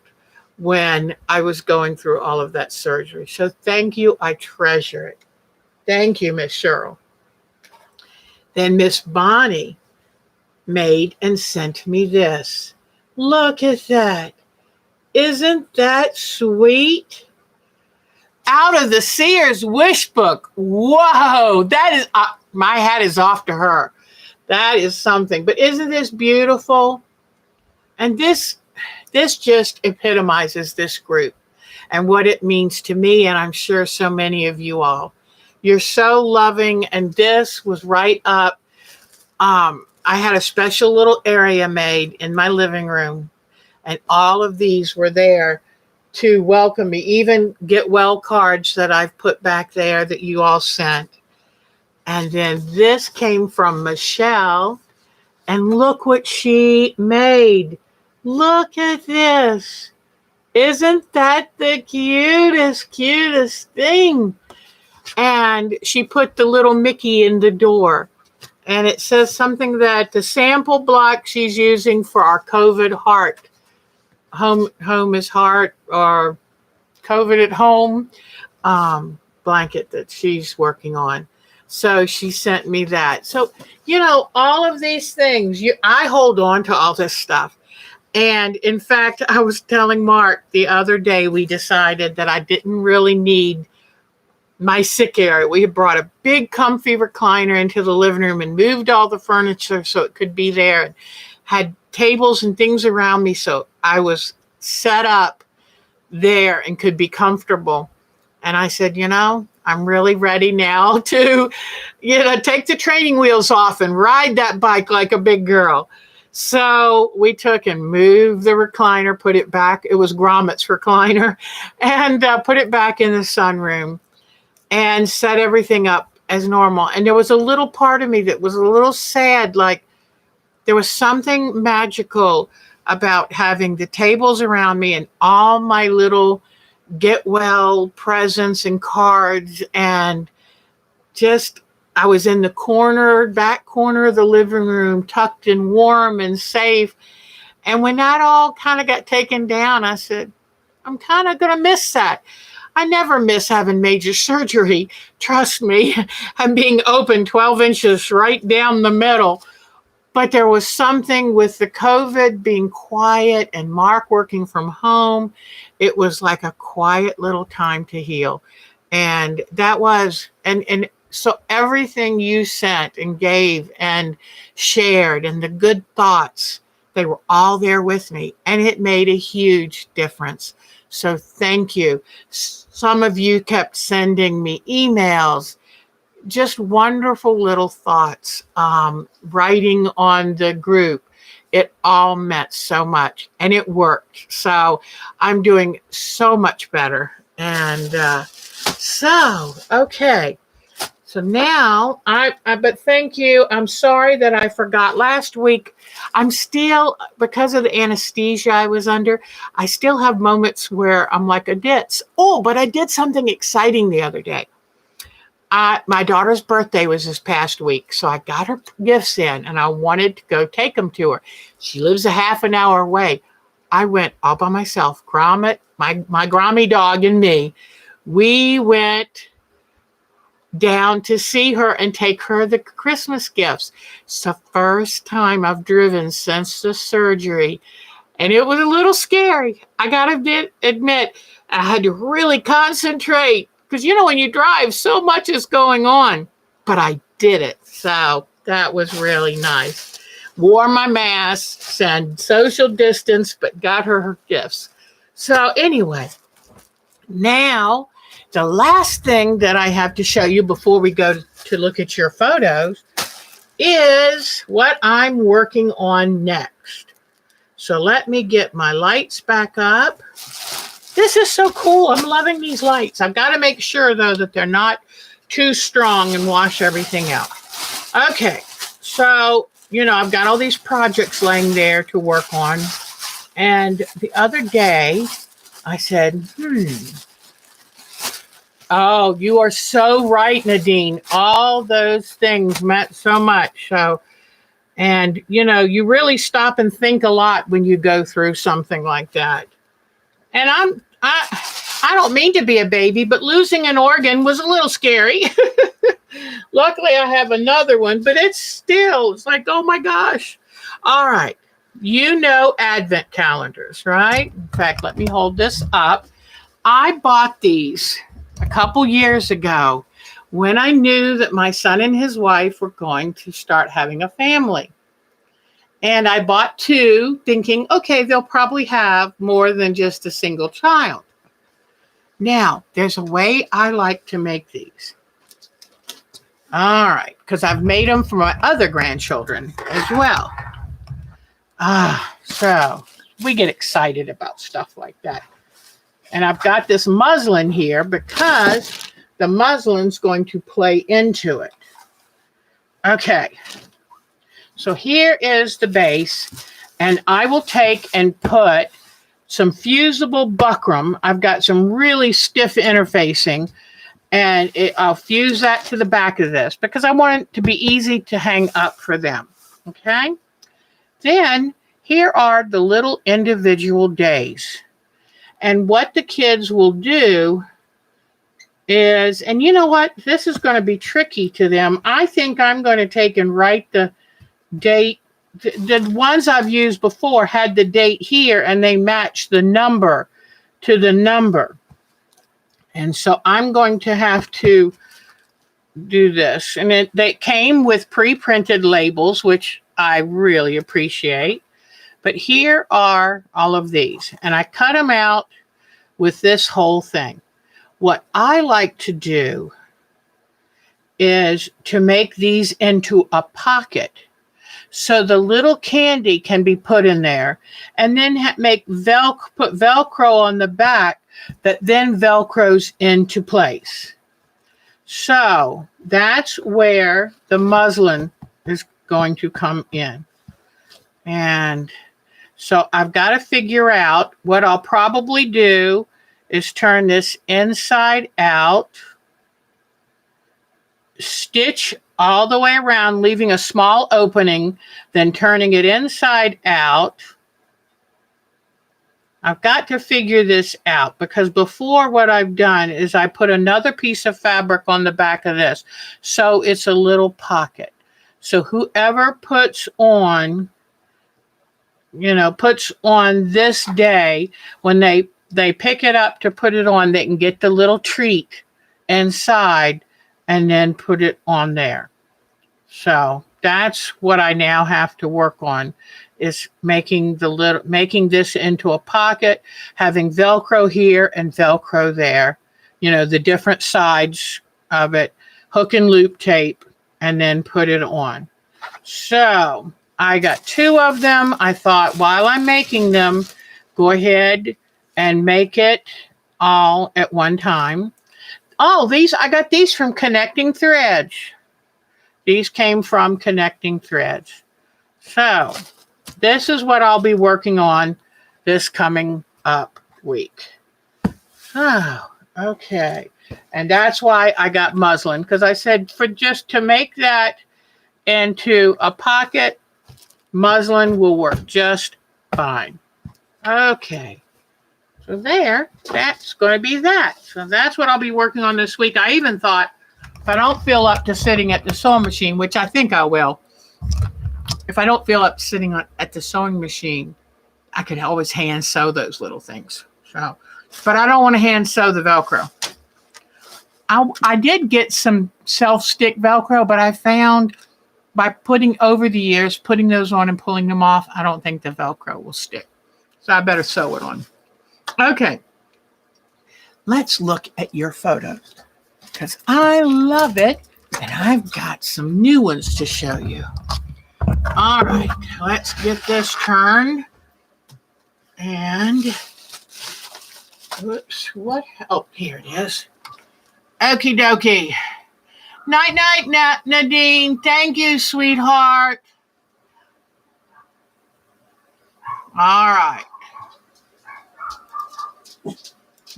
when I was going through all of that surgery. So thank you. I treasure it. Thank you, Miss Cheryl. Then Miss Bonnie made and sent me this. Look at that. Isn't that sweet? Out of the Sears Wish Book. Whoa, that is, my hat is off to her. That is something. But isn't this beautiful? And this just epitomizes this group and what it means to me, and I'm sure so many of you all. You're so loving, and this was right up. I had a special little area made in my living room, and all of these were there to welcome me, even get well cards that I've put back there that you all sent. And then this came from Michelle, and look what she made. Look at this. Isn't that the cutest thing? And she put the little Mickey in the door. And it says something that the sample block she's using for our COVID heart, home is heart, or COVID at home blanket that she's working on. So she sent me that. So, all of these things, I hold on to all this stuff. And in fact, I was telling Mark the other day, we decided that I didn't really need my sick area. We had brought a big comfy recliner into the living room and moved all the furniture so it could be there, and had tables and things around me so I was set up there and could be comfortable. And I said, I'm really ready now to, take the training wheels off and ride that bike like a big girl. So we took and moved the recliner, put it back. It was Gromit's recliner, and put it back in the sunroom and set everything up as normal. And there was a little part of me that was a little sad, like there was something magical about having the tables around me and all my little get well presents and cards, and just I was in the back corner of the living room, tucked and warm and safe. And when that all kind of got taken down, I said, I'm kind of going to miss that. I never miss having major surgery. Trust me, I'm being open 12 inches right down the middle. But there was something with the COVID being quiet and Mark working from home. It was like a quiet little time to heal. And that was, and so everything you sent and gave and shared and the good thoughts They were all there with me, and it made a huge difference. So thank you. Some of you kept sending me emails, just wonderful little thoughts, writing on the group. It all meant so much, and it worked. So I'm doing so much better. And okay. So now but thank you. I'm sorry that I forgot last week. I'm still, because of the anesthesia I was under, I still have moments where I'm like a ditz. Oh, but I did something exciting the other day. My daughter's birthday was this past week, so I got her gifts in, and I wanted to go take them to her. She lives a half an hour away. I went all by myself, Gromit, my Grommy dog and me. We went down to see her and take her the Christmas gifts. It's the first time I've driven since the surgery, and it was a little scary. I gotta admit, I had to really concentrate because, when you drive, so much is going on, but I did it. So that was really nice. Wore my masks and social distance, but got her gifts. So anyway, now the last thing that I have to show you before we go to look at your photos is what I'm working on next. So let me get my lights back up. This is so cool. I'm loving these lights. I've got to make sure, though, that they're not too strong and wash everything out. Okay, so, I've got all these projects laying there to work on. And the other day, I said, Oh, you are so right, Nadine. All those things meant so much. So, and you really stop and think a lot when you go through something like that. And I don't mean to be a baby, but losing an organ was a little scary. Luckily, I have another one, but it's like, oh my gosh. All right. Advent calendars, right? In fact, let me hold this up. I bought these a couple years ago when I knew that my son and his wife were going to start having a family. And I bought two thinking, okay, they'll probably have more than just a single child. Now, there's a way I like to make these. All right, because I've made them for my other grandchildren as well. So we get excited about stuff like that. And I've got this muslin here because the muslin's going to play into it. Okay. So here is the base, and I will take and put some fusible buckram. I've got some really stiff interfacing, and I'll fuse that to the back of this because I want it to be easy to hang up for them. Okay. Then here are the little individual days. And what the kids will do is, and you know what? This is going to be tricky to them. I think I'm going to take and write the date. The ones I've used before had the date here, and they match the number to the number. And so I'm going to have to do this. And they came with pre-printed labels, which I really appreciate. But here are all of these, and I cut them out with this whole thing. What I like to do is to make these into a pocket so the little candy can be put in there, and then put Velcro on the back that then Velcros into place. So that's where the muslin is going to come in. And so I've got to figure out what I'll probably do is turn this inside out, stitch all the way around, leaving a small opening, then turning it inside out. I've got to figure this out because before what I've done is I put another piece of fabric on the back of this. So it's a little pocket. So whoever puts on this day, when they pick it up to put it on, they can get the little treat inside and then put it on there. So that's what I now have to work on, is making this into a pocket, having Velcro here and Velcro there, the different sides of it, hook and loop tape, and then put it on. So I got 2 of them. I thought while I'm making them, go ahead and make it all at one time. Oh, I got these from Connecting Threads. These came from Connecting Threads. So this is what I'll be working on this coming up week. Oh, okay. And that's why I got muslin, because I said to make that into a pocket, muslin will work just fine. Okay. So that's going to be that. So that's what I'll be working on this week. I even thought, if I don't feel up to sitting at the sewing machine, which I think I will, if I don't feel up sitting at the sewing machine, I could always hand sew those little things. So, but I don't want to hand sew the Velcro. I did get some self-stick Velcro, but I found by putting those on and pulling them off, I don't think the Velcro will stick. So I better sew it on. Okay. Let's look at your photos, because I love it, and I've got some new ones to show you. All right, let's get this turned. And, whoops, oh, here it is. Okie dokie. Night, Nadine. Thank you, sweetheart. All right.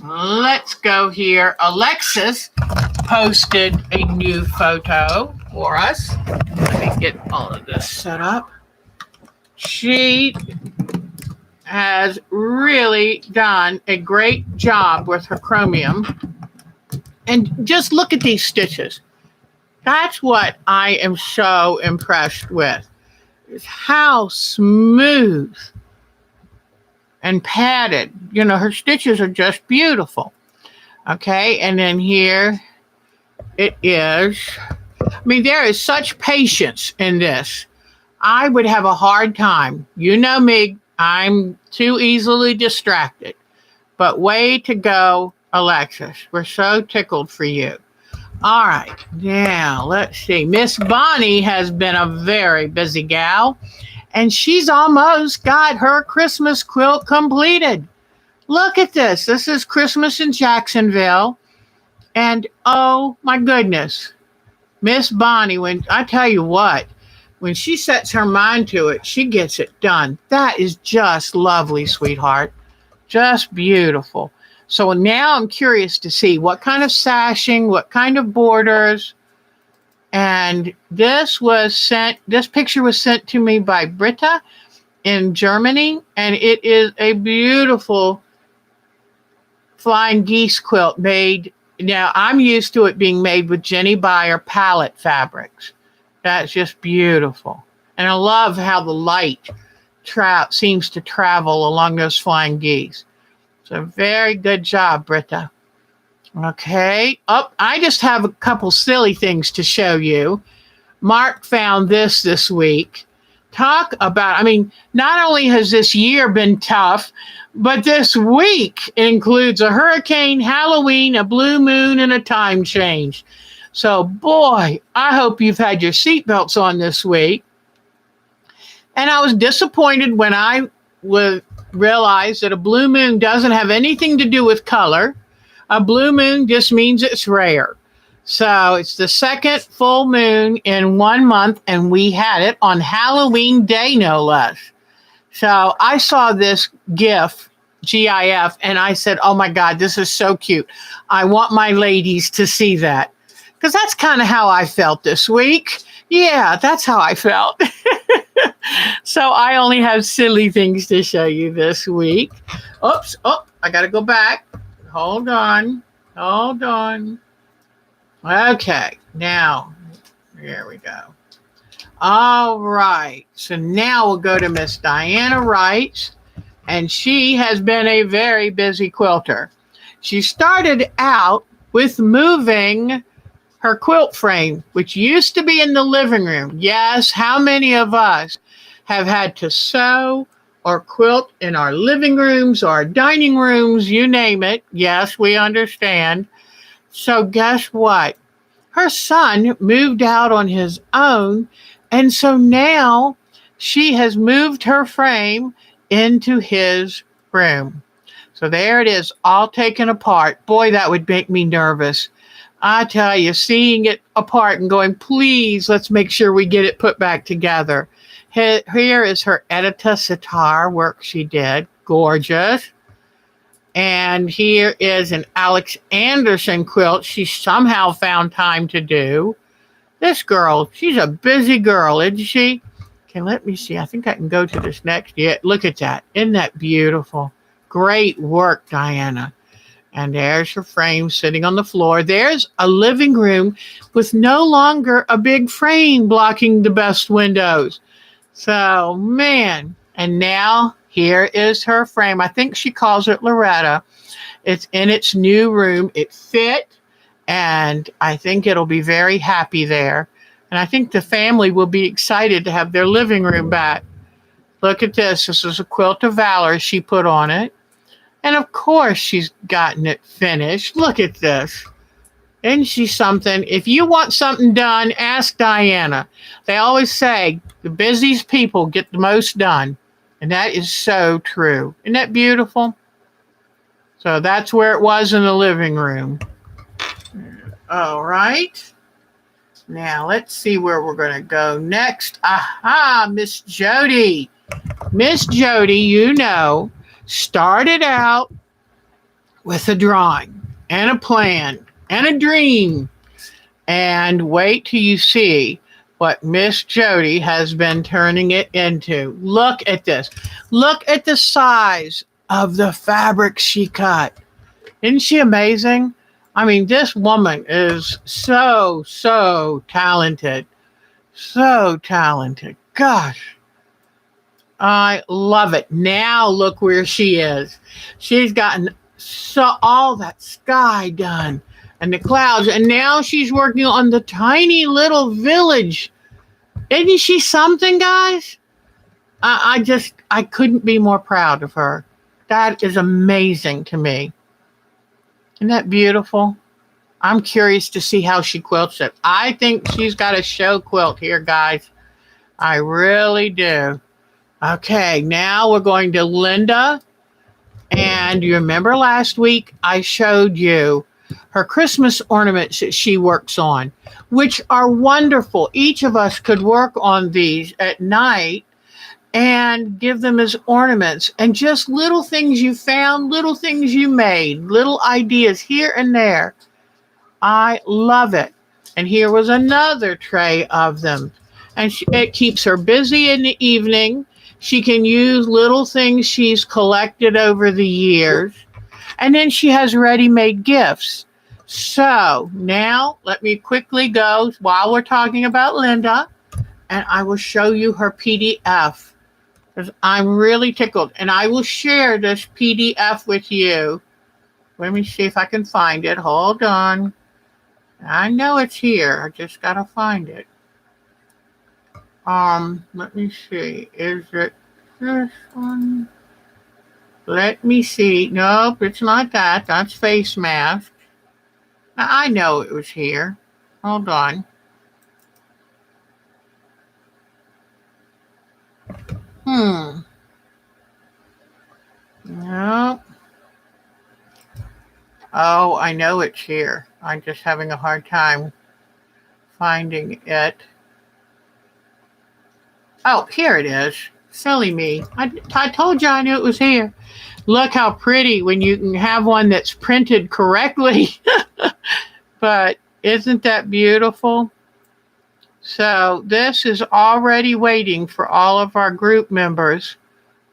Let's go here. Alexis posted a new photo for us. Let me get all of this set up. She has really done a great job with her chromium. And just look at these stitches. That's what I am so impressed with, is how smooth and padded. Her stitches are just beautiful. Okay, and then here it is. I mean, there is such patience in this. I would have a hard time. You know me, I'm too easily distracted. But way to go, Alexis. We're so tickled for you. All right, now let's see. Miss Bonnie has been a very busy gal, and she's almost got her Christmas quilt completed. Look at this. This is Christmas in Jacksonville. And oh my goodness, Miss Bonnie, when I tell you what, when she sets her mind to it, she gets it done. That is just lovely, sweetheart. Just beautiful. So now I'm curious to see what kind of sashing, what kind of borders. And this picture was sent to me by Britta in Germany. And it is a beautiful flying geese quilt made. Now, I'm used to it being made with Jenny Beyer palette fabrics. That's just beautiful. And I love how the light seems to travel along those flying geese. So very good job, Britta. Okay. Oh, I just have a couple silly things to show you. Mark found this week. Talk about, not only has this year been tough, but this week includes a hurricane, Halloween, a blue moon, and a time change. So, boy, I hope you've had your seatbelts on this week. And I was disappointed when I realized that a blue moon doesn't have anything to do with color. A blue moon just means it's rare. So it's the second full moon in 1 month, and we had it on Halloween Day, no less. So I saw this GIF, and I said, oh my God, this is so cute. I want my ladies to see that. Because that's kind of how I felt this week. Yeah, that's how I felt. So I only have silly things to show you this week. Oops. Oh, I got to go back. Hold on. Okay. Now, here we go. All right. So now we'll go to Miss Diana Wright. And she has been a very busy quilter. She started out with moving her quilt frame, which used to be in the living room. Yes, how many of us have had to sew or quilt in our living rooms, our dining rooms, you name it. Yes, we understand. So guess what? Her son moved out on his own, and so now she has moved her frame into his room. So there it is, all taken apart. Boy, that would make me nervous. I tell you, seeing it apart and going, please, let's make sure we get it put back together. Here is her Edita sitar work she did. Gorgeous. And here is an Alex Anderson quilt she somehow found time to do. This girl, she's a busy girl, isn't she? Okay, let me see. I think I can go to this next. Yeah, look at that. Isn't that beautiful? Great work, Diana. And there's her frame sitting on the floor. There's a living room with no longer a big frame blocking the best windows. So, man. And now here is her frame. I think she calls it Loretta. It's in its new room. It fit, and I think it'll be very happy there. And I think the family will be excited to have their living room back. Look at this. This is a quilt of valor she put on it. And of course she's gotten it finished. Look at this. Isn't she something? If you want something done, ask Diana. They always say the busiest people get the most done. And that is so true. Isn't that beautiful? So that's where it was in the living room. All right. Now let's see where we're going to go next. Aha, Miss Jody. Miss Jody, you know, started out with a drawing and a plan and a dream. And wait till you see what Miss Jody has been turning it into. Look at this. Look at the size of the fabric she cut. Isn't she amazing? I mean, this woman is so talented. So talented. Gosh. I love it. Now look where she is. She's gotten all that sky done and the clouds, and now she's working on the tiny little village. Isn't she something, guys? I couldn't be more proud of her. That is amazing to me. Isn't that beautiful? I'm curious to see how she quilts it. I think she's got a show quilt here, guys. I really do. Okay, now we're going to Linda. And you remember last week I showed you her Christmas ornaments that she works on, which are wonderful. Each of us could work on these at night and give them as ornaments. And just little things you found, little things you made, little ideas here and there. I love it. And here was another tray of them. And it keeps her busy in the evening. She can use little things she's collected over the years. And then she has ready-made gifts. So now let me quickly go while we're talking about Linda, and I will show you her PDF. Because I'm really tickled. And I will share this PDF with you. Let me see if I can find it. Hold on. I know it's here. I just got to find it. Let me see. Is it this one? Let me see. Nope, it's not that. That's face mask. I know it was here. Hold on. Nope. Oh, I know it's here. I'm just having a hard time finding it. Oh, here it is. Silly me. I told you I knew it was here. Look how pretty when you can have one that's printed correctly. But isn't that beautiful? So this is already waiting for all of our group members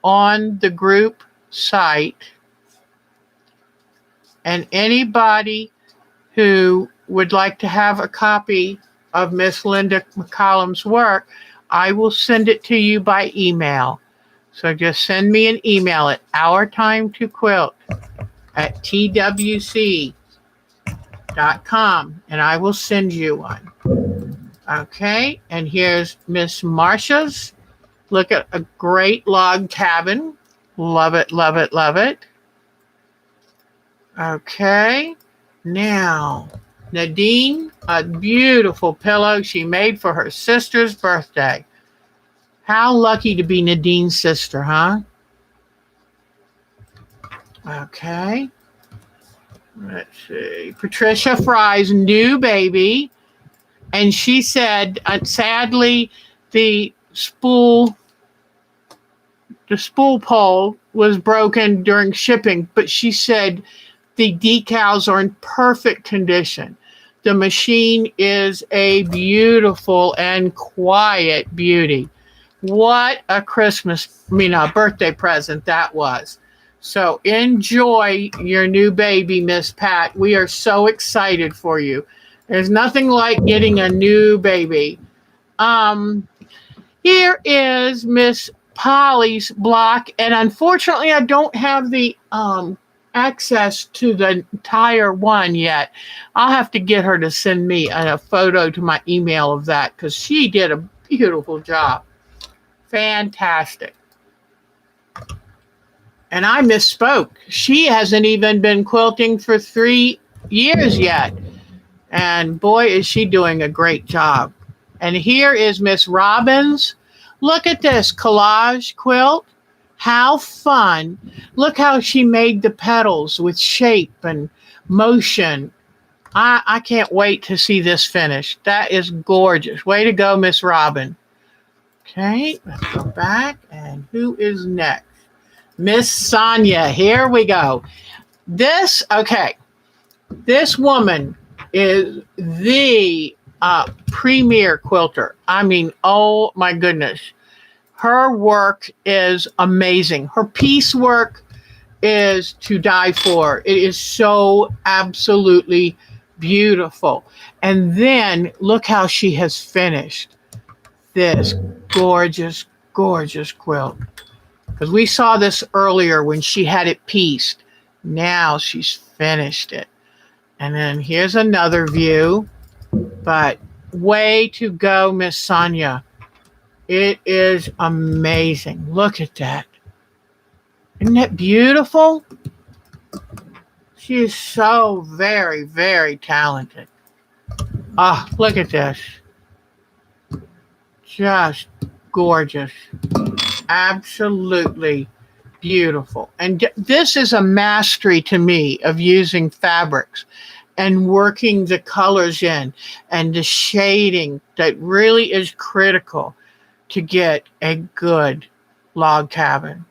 on the group site. And anybody who would like to have a copy of Miss Linda McCollum's work, I will send it to you by email. So just send me an email at ourtimetoquilt@twc.com and I will send you one. Okay, and here's Miss Marcia's Look at a great log cabin. Love it, love it, love it. Okay. Now, Nadine, a beautiful pillow she made for her sister's birthday. How lucky to be Nadine's sister, huh? Okay. Let's see. Patricia Fry's new baby. And she said, sadly, the spool pole was broken during shipping, but she said the decals are in perfect condition. The machine is a beautiful and quiet beauty. What a birthday present that was. So enjoy your new baby, Miss Pat. We are so excited for you. There's nothing like getting a new baby. Here is Miss Polly's block, and unfortunately I don't have the access to the entire one yet. I'll have to get her to send me a photo to my email of that, because she did a beautiful job. Fantastic. And I misspoke. She hasn't even been quilting for 3 years yet. And boy, is she doing a great job. And here is Miss Robbins. Look at this collage quilt. How fun. Look how she made the petals with shape and motion. I can't wait to see this finished. That is gorgeous. Way to go, Miss Robin. Okay, let's go back. And who is next? Miss Sonia. Here we go. This woman is the premier quilter. I mean, oh my goodness. Her work is amazing. Her piecework is to die for. It is so absolutely beautiful. And then look how she has finished this gorgeous, gorgeous quilt. Because we saw this earlier when she had it pieced. Now she's finished it. And then here's another view. But way to go, Miss Sonia. It is amazing. Look at that. Isn't that beautiful? She is so very, very talented. Ah, look at this. Just gorgeous. Absolutely beautiful. And this is a mastery to me of using fabrics and working the colors in and the shading that really is critical to get a good log cabin.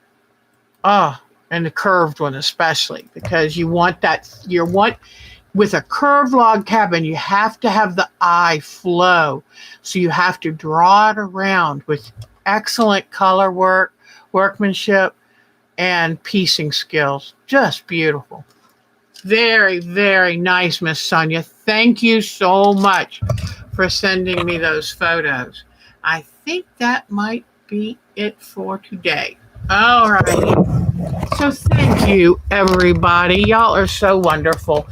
Oh, and the curved one especially, because you want with a curved log cabin, you have to have the eye flow. So you have to draw it around with excellent color workmanship, and piecing skills. Just beautiful. Very, very nice, Miss Sonia. Thank you so much for sending me those photos. I think that might be it for today. All right. So thank you, everybody. Y'all are so wonderful.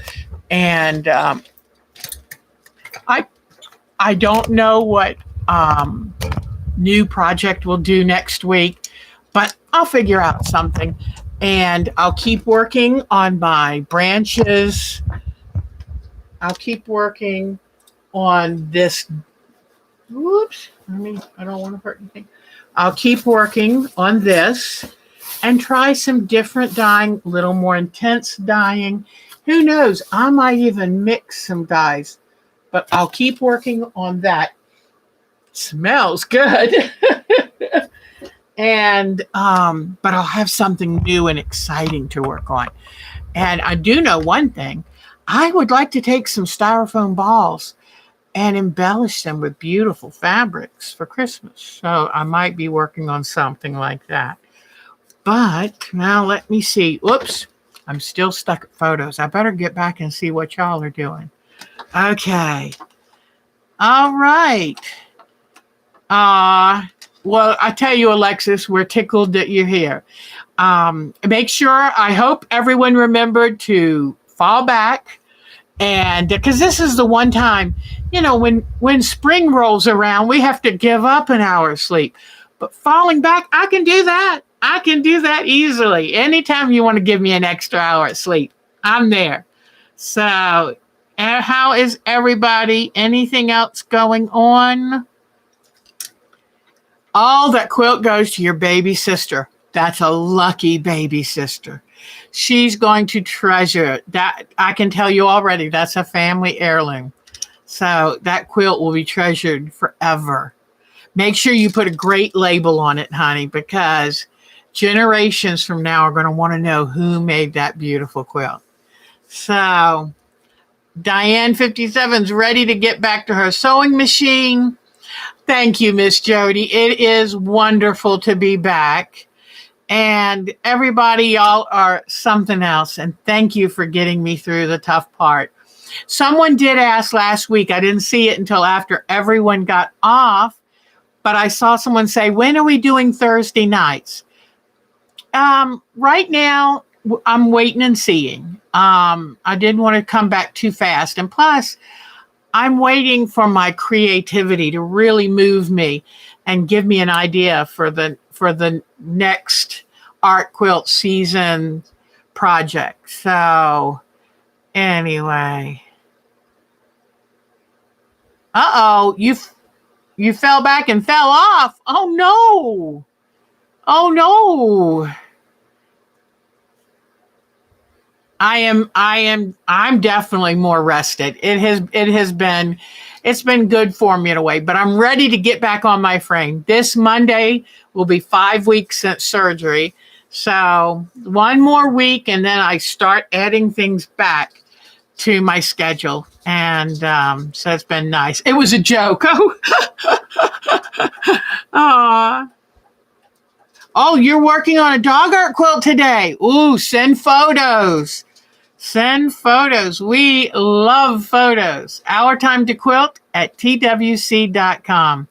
And I don't know what new project we'll do next week, but I'll figure out something. And I'll keep working on my branches. I'll keep working on this. Whoops. I don't want to hurt anything. I'll keep working on this and try some different dyeing, a little more intense dyeing. Who knows? I might even mix some dyes, but I'll keep working on that. Smells good. And but I'll have something new and exciting to work on. And I do know one thing. I would like to take some styrofoam balls and embellish them with beautiful fabrics for Christmas. So I might be working on something like that. But now let me see. Whoops. I'm still stuck at photos. I better get back and see what y'all are doing. Okay. All right. Well, I tell you, Alexis, we're tickled that you're here. Make sure, I hope everyone remembered to fall back. And because this is the one time, when spring rolls around, we have to give up an hour of sleep. But falling back, I can do that. I can do that easily. Anytime you want to give me an extra hour of sleep, I'm there. So, how is everybody? Anything else going on? All that quilt goes to your baby sister. That's a lucky baby sister. She's going to treasure it. That I can tell you already. That's a family heirloom. So that quilt will be treasured forever. Make sure you put a great label on it, honey, because generations from now are going to want to know who made that beautiful quilt. So Diane 57 is ready to get back to her sewing machine. Thank you, Miss Jody. It is wonderful to be back. And everybody, y'all are something else. And thank you for getting me through the tough part. Someone did ask last week. I didn't see it until after everyone got off. But I saw someone say, when are we doing Thursday nights? Right now, I'm waiting and seeing. I didn't want to come back too fast. And plus, I'm waiting for my creativity to really move me and give me an idea for the next art quilt season project. So anyway. Uh-oh, you fell back and fell off. Oh no. Oh no. I'm definitely more rested. It's been good for me in a way, but I'm ready to get back on my frame. This Monday will be 5 weeks since surgery. So 1 more week and then I start adding things back to my schedule. And so it's been nice. It was a joke. Oh, you're working on a dog art quilt today. Ooh, send photos. Send photos. We love photos. Our Time to Quilt at twc.com.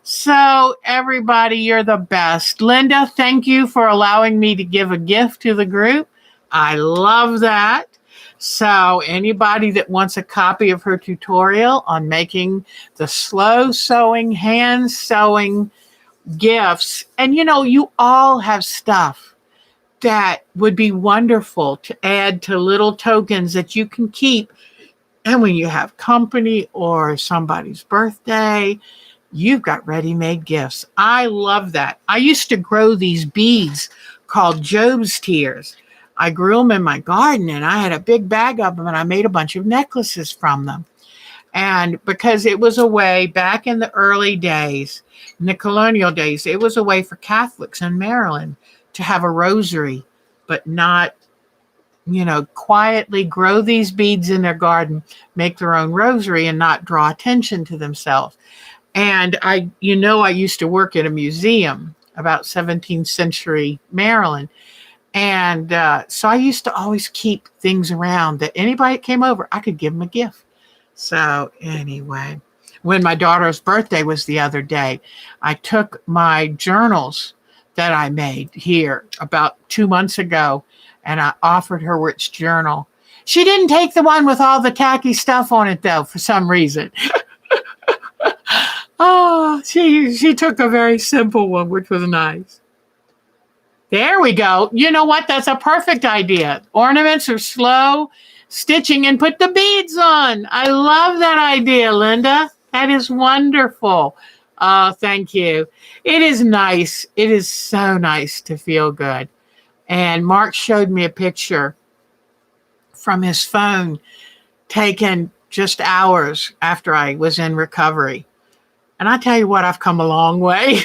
So everybody, you're the best. Linda, thank you for allowing me to give a gift to the group. I love that. So anybody that wants a copy of her tutorial on making the slow sewing, hand sewing gifts, and you all have stuff that would be wonderful to add to little tokens that you can keep. And when you have company or somebody's birthday, you've got ready-made gifts. I love that. I used to grow these beads called Job's Tears. I grew them in my garden and I had a big bag of them and I made a bunch of necklaces from them. And because it was a way back in the early days, in the colonial days, it was a way for Catholics in Maryland to have a rosary, but not, quietly grow these beads in their garden, make their own rosary and not draw attention to themselves. And I used to work at a museum about 17th century Maryland. And so I used to always keep things around that anybody that came over, I could give them a gift. So anyway, when my daughter's birthday was the other day, I took my journals that I made here about 2 months ago, and I offered her which journal. She didn't take the one with all the tacky stuff on it, though, for some reason. Oh, she took a very simple one, which was nice. There we go. You know what? That's a perfect idea. Ornaments are slow stitching and put the beads on. I love that idea, Linda. That is wonderful. Oh, thank you. It is nice. It is so nice to feel good. And Mark showed me a picture from his phone taken just hours after I was in recovery. And I tell you what, I've come a long way.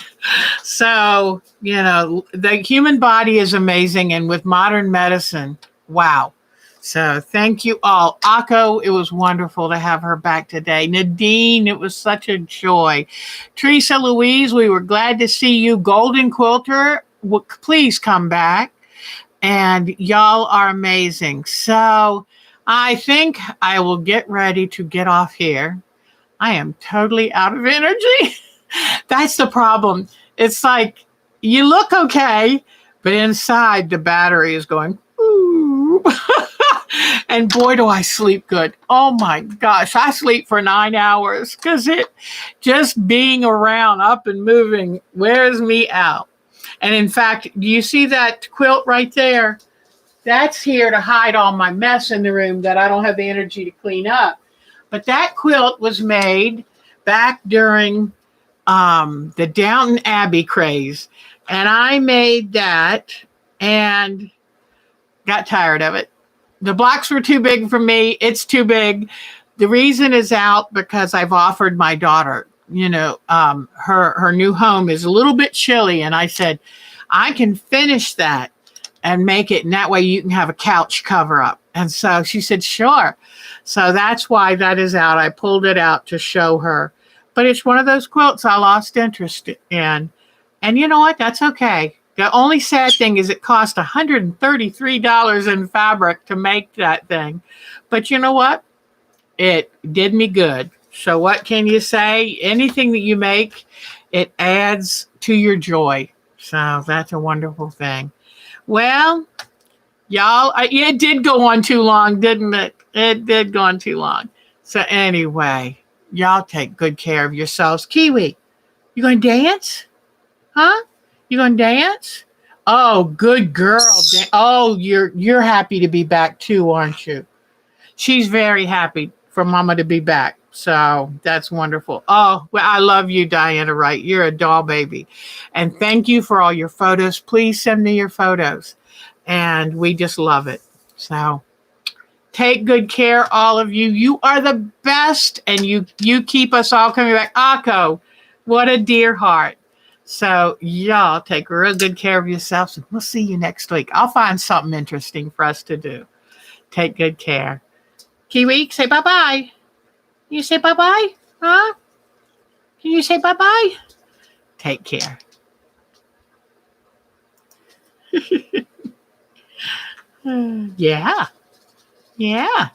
So, the human body is amazing. And with modern medicine, wow. So thank you all. Akko, it was wonderful to have her back today. Nadine, it was such a joy. Teresa Louise, we were glad to see you. Golden Quilter, please come back. And y'all are amazing. So I think I will get ready to get off here. I am totally out of energy. That's the problem. It's like you look okay, but inside the battery is going, ooh. And boy, do I sleep good. Oh my gosh, I sleep for 9 hours because it just being around, up and moving, wears me out. And in fact, do you see that quilt right there? That's here to hide all my mess in the room that I don't have the energy to clean up. But that quilt was made back during the Downton Abbey craze. And I made that and got tired of it. The blocks were too big for me. It's too big. The reason is out because I've offered my daughter, her new home is a little bit chilly. And I said, I can finish that and make it. And that way you can have a couch cover up. And so she said, sure. So that's why that is out. I pulled it out to show her. But it's one of those quilts I lost interest in. And you know what? That's okay. The only sad thing is it cost $133 in fabric to make that thing. But you know what? It did me good. So what can you say? Anything that you make, it adds to your joy. So that's a wonderful thing. Well, y'all, it did go on too long, didn't it? It did go on too long. So anyway, y'all take good care of yourselves. Kiwi, you going to dance? Huh? You going to dance? Oh, good girl. Oh, you're happy to be back too, aren't you? She's very happy for Mama to be back. So that's wonderful. Oh, well, I love you, Diana Wright. You're a doll baby. And thank you for all your photos. Please send me your photos. And we just love it. So take good care, all of you. You are the best. And you keep us all coming back. Akko, what a dear heart. So y'all take real good care of yourselves. And we'll see you next week. I'll find something interesting for us to do. Take good care. Kiwi, say bye-bye. You say bye-bye? Huh? Can you say bye-bye? Take care. Yeah. Yeah.